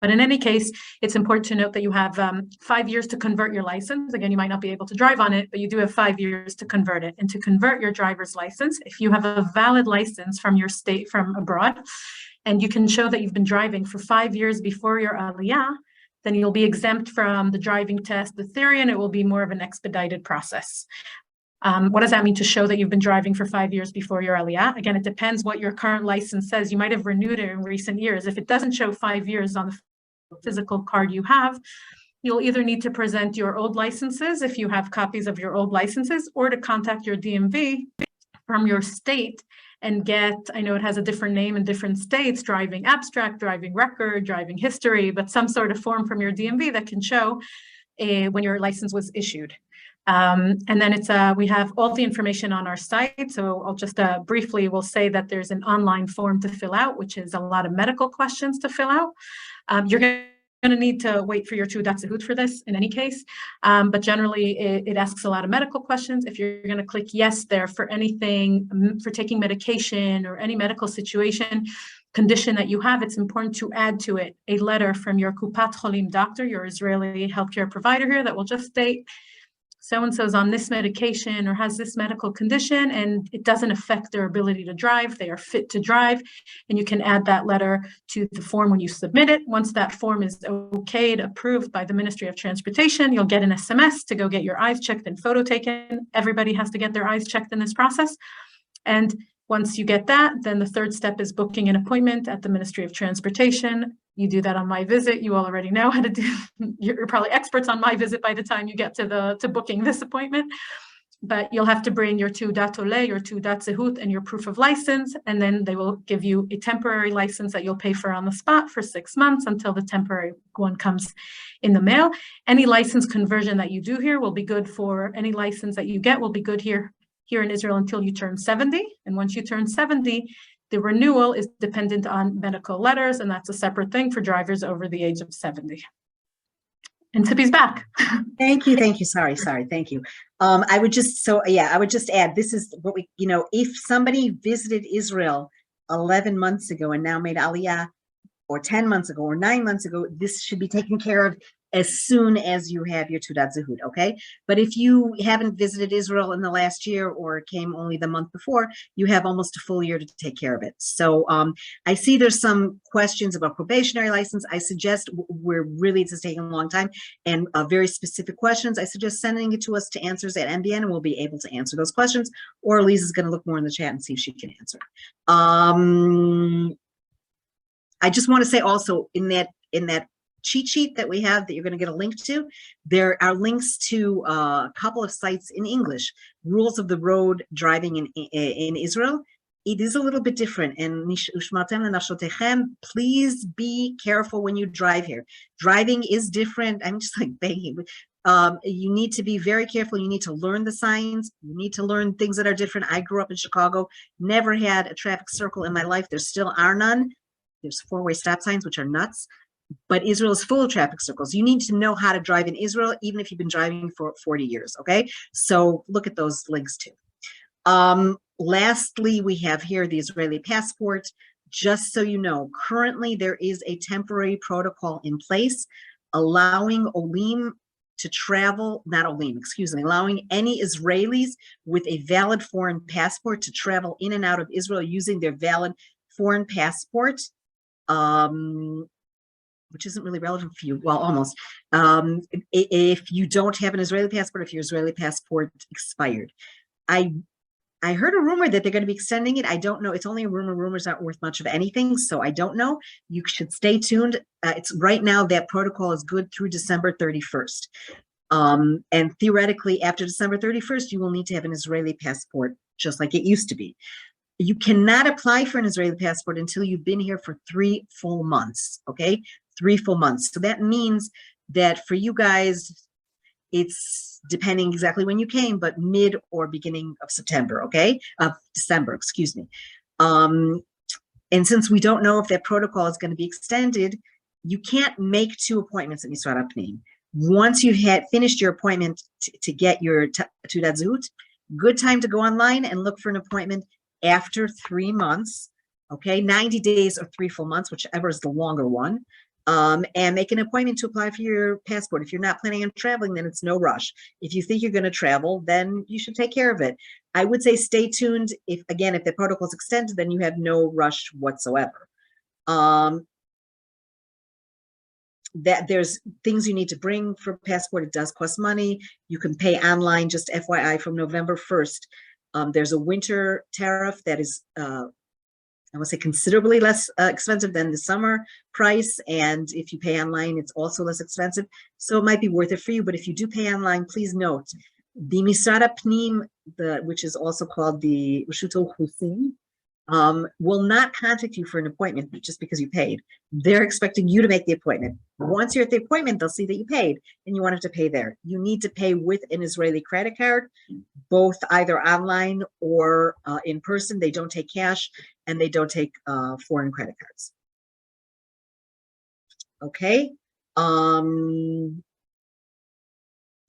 But in any case, it's important to note that you have 5 years to convert your license. Again, you might not be able to drive on it, but you do have 5 years to convert it. And to convert your driver's license, if you have a valid license from your state, from abroad, and you can show that you've been driving for 5 years before your Aliyah, then you'll be exempt from the driving test, the theory, and it will be more of an expedited process. What does that mean to show that you've been driving for 5 years before your Aliyah? Again, it depends what your current license says. You might have renewed it in recent years. If it doesn't show 5 years on the physical card you have, you'll either need to present your old licenses if you have copies of your old licenses, or to contact your DMV from your state and get, I know it has a different name in different states, driving abstract, driving record, driving history, but some sort of form from your DMV that can show when your license was issued. And then we have all the information on our site. So I'll just briefly will say that there's an online form to fill out, which is a lot of medical questions to fill out. You're going to need to wait for your Teudat Zehut for this in any case. But generally it asks a lot of medical questions. If you're going to click yes there for anything, for taking medication or any medical condition that you have, it's important to add to it a letter from your Kupat Cholim doctor, your Israeli healthcare provider here, that will just state so-and-so's on this medication or has this medical condition, and it doesn't affect their ability to drive. They are fit to drive, and you can add that letter to the form when you submit it. Once that form is okayed, approved by the Ministry of Transportation, you'll get an SMS to go get your eyes checked and photo taken. Everybody has to get their eyes checked in this process. And once you get that, then the third step is booking an appointment at the Ministry of Transportation. You do that on My Visit. You already know how to do, you're probably experts on My Visit by the time you get to booking this appointment. But you'll have to bring your Teudat Oleh, your Teudat Zehut, and your proof of license, and then they will give you a temporary license that you'll pay for on the spot for 6 months until the temporary one comes in the mail. Any license conversion that you do here will be good for, any license that you get will be good here in Israel until you turn 70. And once you turn 70, the renewal is dependent on medical letters, and that's a separate thing for drivers over the age of 70. And Tzipi's back. Thank you. Sorry. Thank you. I would just add, this is what we, if somebody visited Israel 11 months ago and now made Aliyah, or 10 months ago or 9 months ago, this should be taken care of as soon as you have your Teudat Zehut, okay? But if you haven't visited Israel in the last year or came only the month before, you have almost a full year to take care of it. So I see there's some questions about probationary license. I suggest this is taking a long time and very specific questions. I suggest sending it to us to answers@mbn, and we'll be able to answer those questions. Or Lisa's going to look more in the chat and see if she can answer. I just want to say also in that cheat sheet that we have that you're going to get a link to, there are links to a couple of sites in English, rules of the road driving in Israel. It is a little bit different, and please be careful when you drive here. Driving is different. I'm just like begging. You need to be very careful. You need to learn the signs. You need to learn things that are different. I grew up in Chicago, never had a traffic circle in my life. There still are none. There's four-way stop signs, which are nuts. But Israel is full of traffic circles. You need to know how to drive in Israel, even if you've been driving for 40 years, okay? So look at those links too. Lastly, we have here the Israeli passport. Just so you know, currently there is a temporary protocol in place allowing allowing any Israelis with a valid foreign passport to travel in and out of Israel using their valid foreign passport, which isn't really relevant for you, well, almost. If you don't have an Israeli passport, if your Israeli passport expired. I heard a rumor that they're going to be extending it. I don't know. It's only a rumor. Rumors aren't worth much of anything, so I don't know. You should stay tuned. It's right now that protocol is good through December 31st. And theoretically, after December 31st, you will need to have an Israeli passport, just like it used to be. You cannot apply for an Israeli passport until you've been here for 3 full months, okay? 3 full months. So that means that for you guys, it's depending exactly when you came, but mid or beginning of September, okay? Of December, excuse me. And since we don't know if that protocol is going to be extended, you can't make 2 appointments at Misrad HaPnim. Once you've finished your appointment to get your Tudat Zehut, good time to go online and look for an appointment after 3 months, okay? 90 days or 3 full months, whichever is the longer one, and make an appointment to apply for your passport. If you're not planning on traveling, then it's no rush. If you think you're going to travel, then you should take care of it. I would say stay tuned. If the protocol is extended, then you have no rush whatsoever. That there's things you need to bring for passport. It does cost money. You can pay online, just FYI, from November 1st. There's a winter tariff that is, I would say, considerably less expensive than the summer price. And if you pay online, it's also less expensive. So it might be worth it for you. But if you do pay online, please note, the Misrad HaPnim, which is also called the Reshut HaOchlusin, will not contact you for an appointment just because you paid. They're expecting you to make the appointment. Once you're at the appointment, they'll see that you paid and you wanted to pay there. You need to pay with an Israeli credit card, both either online or in person. They don't take cash and they don't take foreign credit cards. Okay.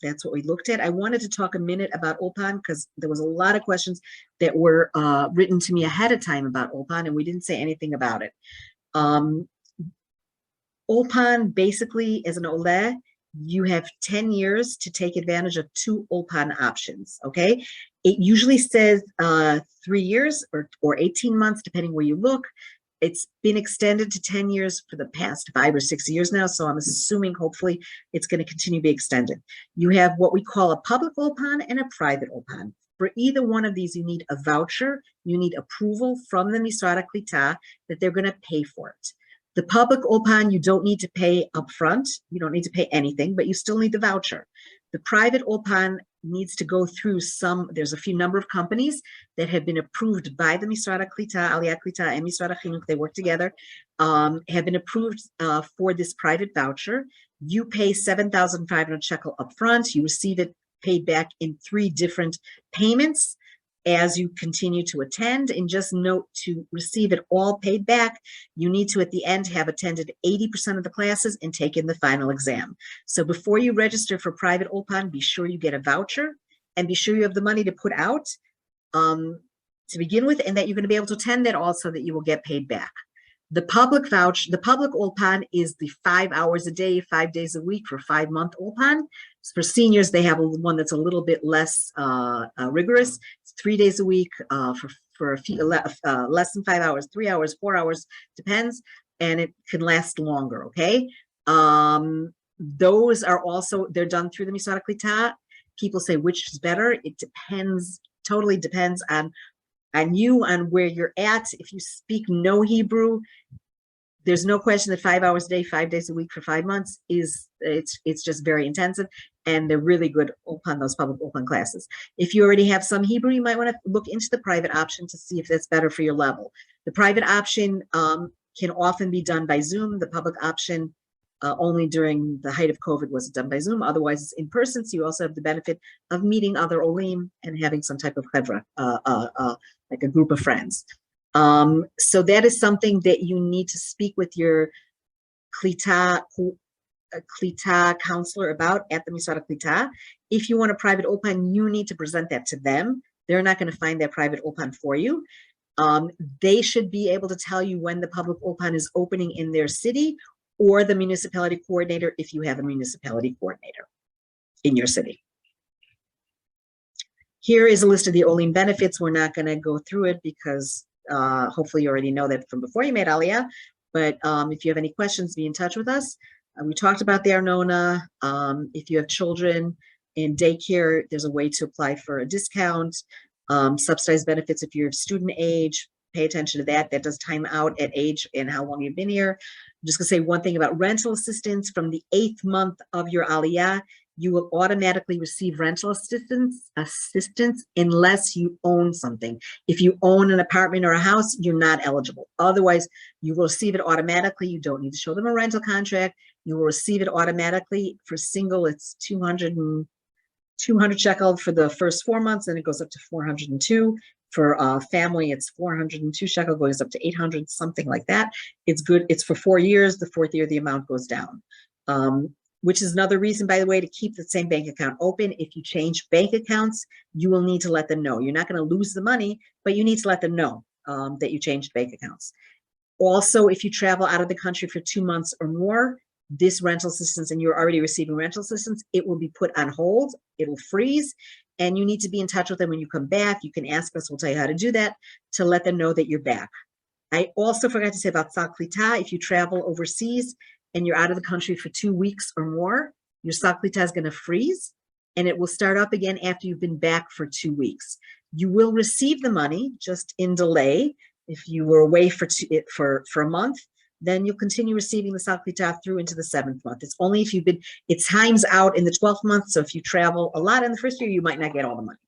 That's what we looked at. I wanted to talk a minute about Ulpan because there was a lot of questions that were written to me ahead of time about Ulpan, and we didn't say anything about it. Ulpan, basically, as an Oled, you have 10 years to take advantage of 2 Ulpan options, okay? It usually says 3 years or 18 months, depending where you look. It's been extended to 10 years for the past 5 or 6 years now, so I'm assuming hopefully it's going to continue to be extended. You have what we call a public Ulpan and a private Ulpan. For either one of these, you need a voucher, you need approval from the Misrad HaKlita that they're going to pay for it. The public Ulpan, you don't need to pay upfront, you don't need to pay anything, but you still need the voucher. The private Ulpan needs to go through there's a few number of companies that have been approved by the Misrad HaKlita, Aliyah Klita, and Misrad HaChinuch, they work together, have been approved for this private voucher. You pay 7,500 shekel upfront, you receive it paid back in 3 different payments as you continue to attend. And just note, to receive it all paid back, you need to, at the end, have attended 80% of the classes and taken the final exam. So before you register for private Ulpan, be sure you get a voucher and be sure you have the money to put out to begin with, and that you're going to be able to attend that also, that you will get paid back. The public Ulpan is the 5 hours a day, 5 days a week for 5-month Ulpan. So for seniors, they have one that's a little bit less rigorous. It's 3 days a week for a few less than 5 hours, 3 hours, 4 hours, depends, and it can last longer. Okay, those are also, they're done through the Misrad HaKlita. People say which is better. It depends. Totally depends on you, on where you're at. If you speak no Hebrew, there's no question that 5 hours a day, 5 days a week for 5 months it's just very intensive, and they're really good Ulpan, those public Ulpan classes. If you already have some Hebrew, you might want to look into the private option to see if that's better for your level. The private option can often be done by Zoom. The public option only during the height of COVID was done by Zoom. Otherwise, it's in person. So you also have the benefit of meeting other Olim and having some type of chevra, like a group of friends. So that is something that you need to speak with your Klita counselor about at the Misrad HaKlita. If you want a private Ulpan, you need to present that to them. They're not going to find that private Ulpan for you. They should be able to tell you when the public Ulpan is opening in their city, or the municipality coordinator if you have a municipality coordinator in your city. Here is a list of the Olim benefits. We're not going to go through it because hopefully you already know that from before you made Aliyah, but if you have any questions, be in touch with us. We talked about the Arnona. If you have children in daycare, there's a way to apply for a discount. Subsidized benefits if you're of student age, pay attention to that. That does time out at age and how long you've been here. I'm just gonna say one thing about rental assistance. From the 8th month of your Aliyah, you will automatically receive rental assistance unless you own something. If you own an apartment or a house, you're not eligible. Otherwise, you will receive it automatically. You don't need to show them a rental contract. You will receive it automatically. For single, it's 200 shekel for the first 4 months, and it goes up to 402. For family, it's 402 shekel, goes up to 800, something like that. It's good. It's for 4 years. The 4th year, the amount goes down. Which is another reason, by the way, to keep the same bank account open. If you change bank accounts, you will need to let them know. You're not going to lose the money, but you need to let them know that you changed bank accounts. Also, if you travel out of the country for 2 months or more, this rental assistance, and you're already receiving rental assistance, it will be put on hold. It will freeze, and you need to be in touch with them when you come back. You can ask us. We'll tell you how to do that to let them know that you're back. I also forgot to say about Sal Klita. If you travel overseas and you're out of the country for 2 weeks or more, your Sal Klita is going to freeze, and it will start up again after you've been back for 2 weeks. You will receive the money, just in delay. If you were away for a month, then you'll continue receiving the Sal Klita through into the 7th month. It's only if you've been, it times out in the 12th month, so if you travel a lot in the first year, you might not get all the money.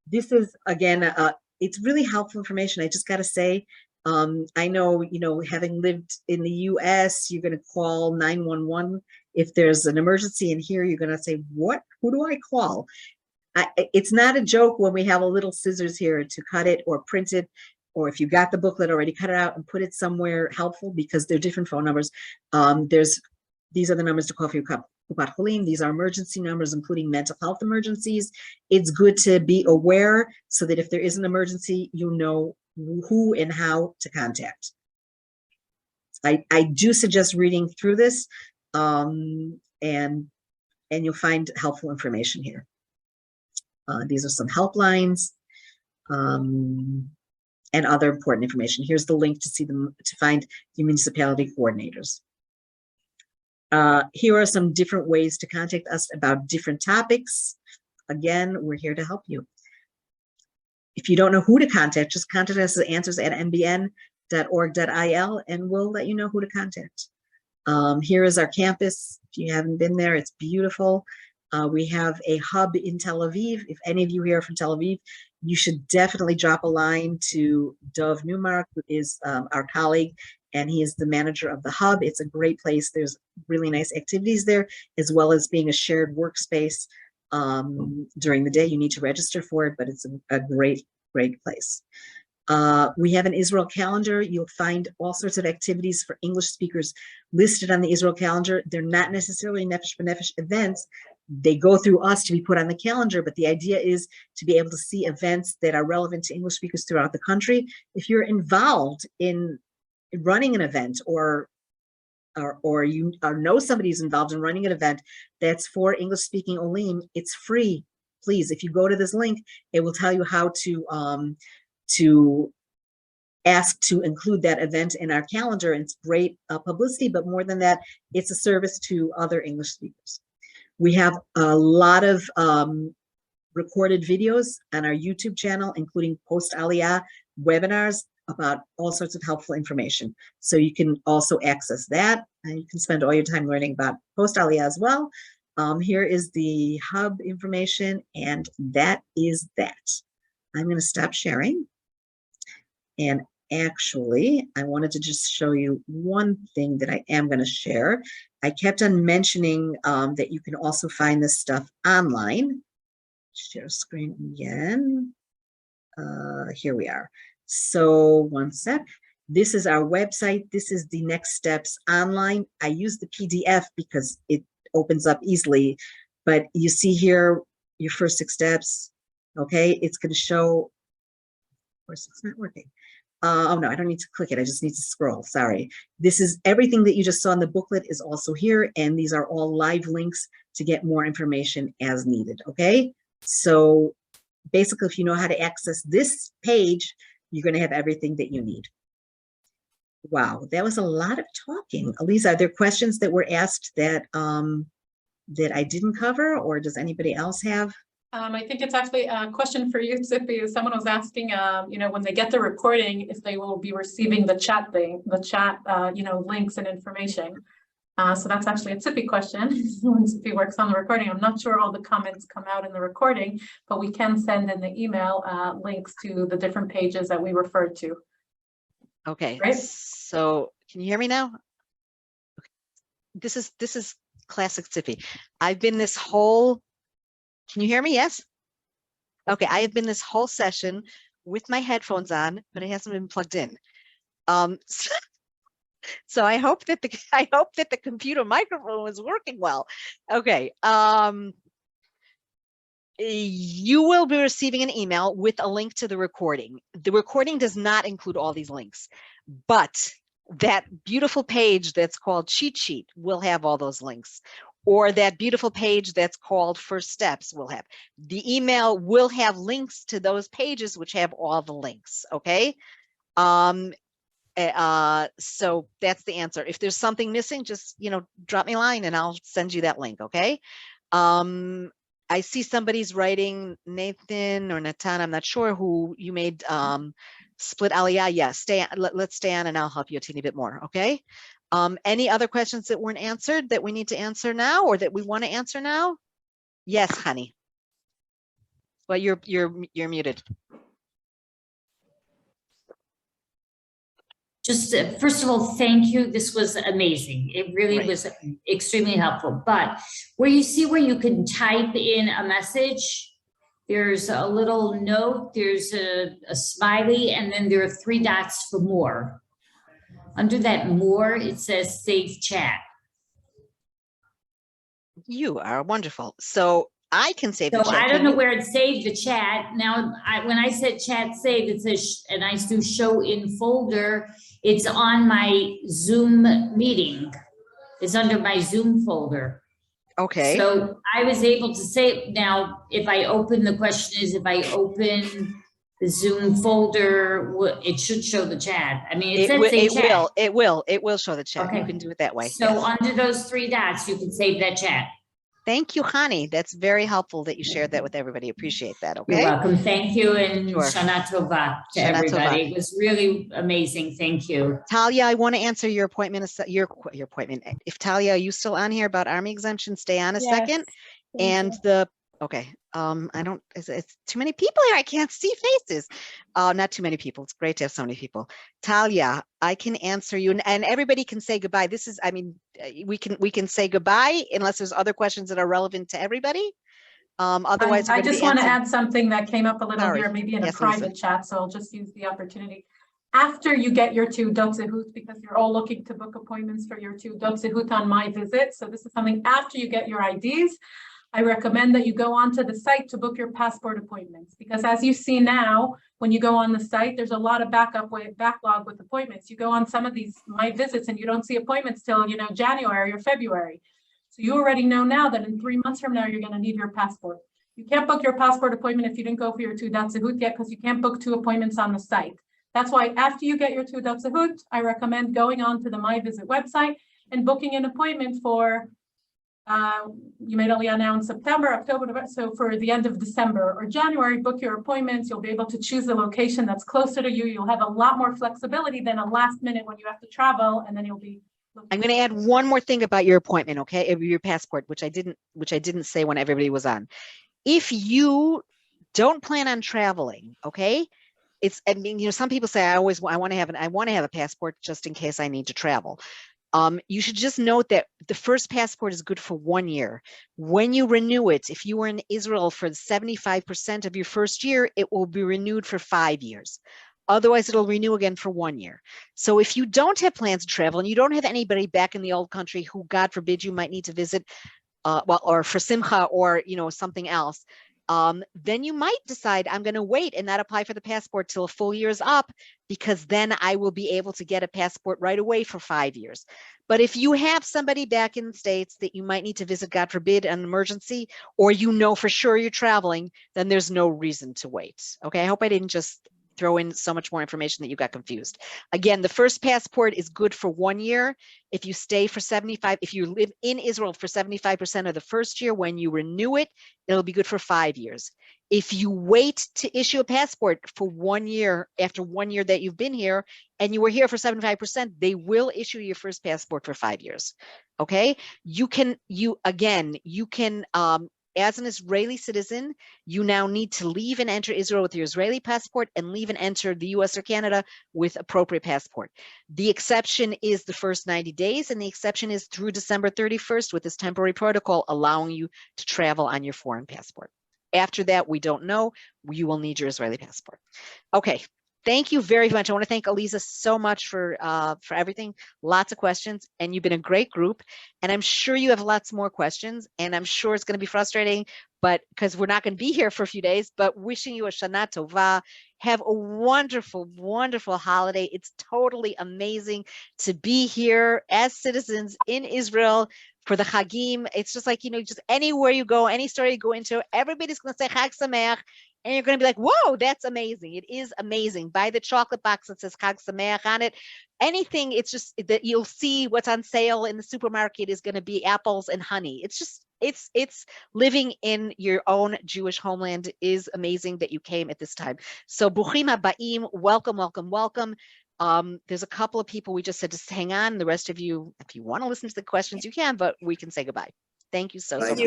This is, again, it's really helpful information. I just got to say, I know, having lived in the US, you're going to call 911 if there's an emergency, and here you're going to say, what? Who do I call? It's not a joke when we have a little scissors here to cut it or print it, or if you got the booklet already, cut it out and put it somewhere helpful, because they're different phone numbers. These are the numbers to call for your Kupat Cholim. These are emergency numbers, including mental health emergencies. It's good to be aware so that if there is an emergency, you know who and how to contact. I do suggest reading through this, and you'll find helpful information here. These are some helplines and other important information. Here's the link to see them, to find the municipality coordinators. Here are some different ways to contact us about different topics. Again, we're here to help you. If you don't know who to contact, just contact us at answers@mbn.org.il, and we'll let you know who to contact. Here is our campus. If you haven't been there, it's beautiful. We have a hub in Tel Aviv. If any of you here are from Tel Aviv, you should definitely drop a line to Dov Newmark, who is our colleague, and he is the manager of the hub. It's a great place. There's really nice activities there, as well as being a shared workspace. During the day, you need to register for it, but it's a great place. We have an Israel calendar. You'll find all sorts of activities for English speakers listed on the Israel calendar. They're not necessarily Nefesh B'Nefesh events. They go through us to be put on the calendar, but the idea is to be able to see events that are relevant to English speakers throughout the country. If you're involved in running an event, or you know somebody who's involved in running an event that's for English-speaking Olim, it's free. Please, if you go to this link, it will tell you how to ask to include that event in our calendar. And it's great publicity, but more than that, it's a service to other English speakers. We have a lot of recorded videos on our YouTube channel, including post-Aliyah webinars about all sorts of helpful information. So you can also access that, and you can spend all your time learning about post-Aliyah as well. Here is the hub information, and that is that. I'm going to stop sharing. And actually, I wanted to just show you one thing that I am going to share. I kept on mentioning that you can also find this stuff online. Share screen again. Here we are. So one sec. This is our website. This is the next steps online. I use the PDF because it opens up easily, but you see here your first 6 steps. Okay, it's going to show. Of course, it's not working. Oh no, I don't need to click it. I just need to scroll. Sorry. This is everything that you just saw in the booklet is also here, and these are all live links to get more information as needed. Okay, so basically, if you know how to access this page, you're going to have everything that you need. Wow, that was a lot of talking. Elisa, are there questions that were asked that that I didn't cover, or does anybody else have? I think it's actually a question for you, Tzipi. Someone was asking, when they get the recording, if they will be receiving the chat thing, links and information. So that's actually a Tzipi question. When Tzipi works on the recording, I'm not sure all the comments come out in the recording, but we can send in the email links to the different pages that we referred to. Okay, right? So can you hear me now? This is classic Tzipi. I've been this whole, can you hear me? Yes? Okay, I have been this whole session with my headphones on, but it hasn't been plugged in. So I hope that the computer microphone is working well. Okay. You will be receiving an email with a link to the recording. The recording does not include all these links, but that beautiful page that's called Cheat Sheet will have all those links, or that beautiful page that's called First Steps will have. The email will have links to those pages which have all the links, okay? So that's the answer. If there's something missing, just, drop me a line and I'll send you that link, okay? I see somebody's writing, Nathan or Natan, I'm not sure who you made split Aliyah. Yes, let's stay on and I'll help you a teeny bit more, okay? Any other questions that weren't answered that we need to answer now or that we want to answer now? Yes, honey. Well, you're muted. Just first of all, thank you. This was amazing. It really was extremely helpful. But where you can type in a message, there's a little note, there's a smiley, and then there are 3 dots for more. Under that more, it says save chat. You are wonderful. So I can save the So chat. I don't know where it saved the chat. Now, when I said chat saved, it says, and I do show in folder, it's on my Zoom meeting. It's under my Zoom folder. Okay. So I was able to say, now, if I open, the question is, if I open the Zoom folder, it should show the chat. I mean, it will show the chat. Okay. You can do it that way. So yes. Under those 3 dots, you can save that chat. Thank you, Hani. That's very helpful that you shared that with everybody. Appreciate that. Okay. You're welcome. Thank you, and Shana Tova to everybody. It was really amazing. Thank you. Talia, I want to answer your appointment. Your appointment. If Talia, are you still on here about Army exemption? Stay on a second. And okay. I don't. It's too many people here. I can't see faces. Not too many people. It's great to have so many people. Talia, I can answer you, and everybody can say goodbye. This is. I mean, we can say goodbye unless there's other questions that are relevant to everybody. Otherwise, I just want to add something that came up a little here, maybe in a private chat. So I'll just use the opportunity. After you get your 2 dotzehut, because you're all looking to book appointments for your 2 dotzehut on My Visit. So this is something after you get your IDs. I recommend that you go onto the site to book your passport appointments, because as you see now, when you go on the site, there's a lot of backlog with appointments. You go on some of these My Visits and you don't see appointments till, January or February. So you already know now that in 3 months from now, you're going to need your passport. You can't book your passport appointment if you didn't go for your 2 dotzehut yet, because you can't book 2 appointments on the site. That's why after you get your 2 dotzehut, I recommend going on to the My Visit website and booking an appointment for you made Aliyah now in September, October, November, so for the end of December or January, book your appointments. You'll be able to choose the location that's closer to you. You'll have a lot more flexibility than a last minute when you have to travel, and then you'll be. I'm going to add one more thing about your appointment, okay? Your passport, which I didn't say when everybody was on. If you don't plan on traveling, okay? Some people say I want to have a passport just in case I need to travel. You should just note that the first passport is good for 1 year. When you renew it, if you were in Israel for 75% of your first year, it will be renewed for 5 years. Otherwise, it'll renew again for 1 year. So if you don't have plans to travel and you don't have anybody back in the old country who, God forbid, you might need to visit, or for Simcha or something else, then you might decide I'm going to wait and not apply for the passport till a full year is up, because then I will be able to get a passport right away for 5 years. But if you have somebody back in the States that you might need to visit, God forbid, an emergency, or for sure you're traveling, then there's no reason to wait. Okay, I hope I didn't just throw in so much more information that you got confused. Again, the first passport is good for 1 year. If you stay for 75, if you live in Israel for 75% of the first year, when you renew it, it'll be good for 5 years. If you wait to issue a passport for 1 year, after 1 year that you've been here, and you were here for 75%, they will issue your first passport for 5 years. Okay? You can, as an Israeli citizen, you now need to leave and enter Israel with your Israeli passport and leave and enter the US or Canada with appropriate passport. The exception is the first 90 days, and the exception is through December 31st with this temporary protocol allowing you to travel on your foreign passport. After that, we don't know. You will need your Israeli passport. Okay. Thank you very much. I want to thank Aliza so much for everything. Lots of questions, and you've been a great group. And I'm sure you have lots more questions, and I'm sure it's going to be frustrating, but because we're not going to be here for a few days. But wishing you a Shana Tova. Have a wonderful, wonderful holiday. It's totally amazing to be here as citizens in Israel for the Chagim. It's just like, just anywhere you go, any store you go into, everybody's going to say Chag Sameach. And you're going to be like, whoa, that's amazing. It is amazing. Buy the chocolate box that says Chag Sameach on it. Anything, it's just that you'll see what's on sale in the supermarket is going to be apples and honey. It's just, it's living in your own Jewish homeland is amazing that you came at this time. So Bruchim Habaim, welcome, welcome, welcome. There's a couple of people we just said just hang on. The rest of you, if you want to listen to the questions, you can, but we can say goodbye. Thank you so much.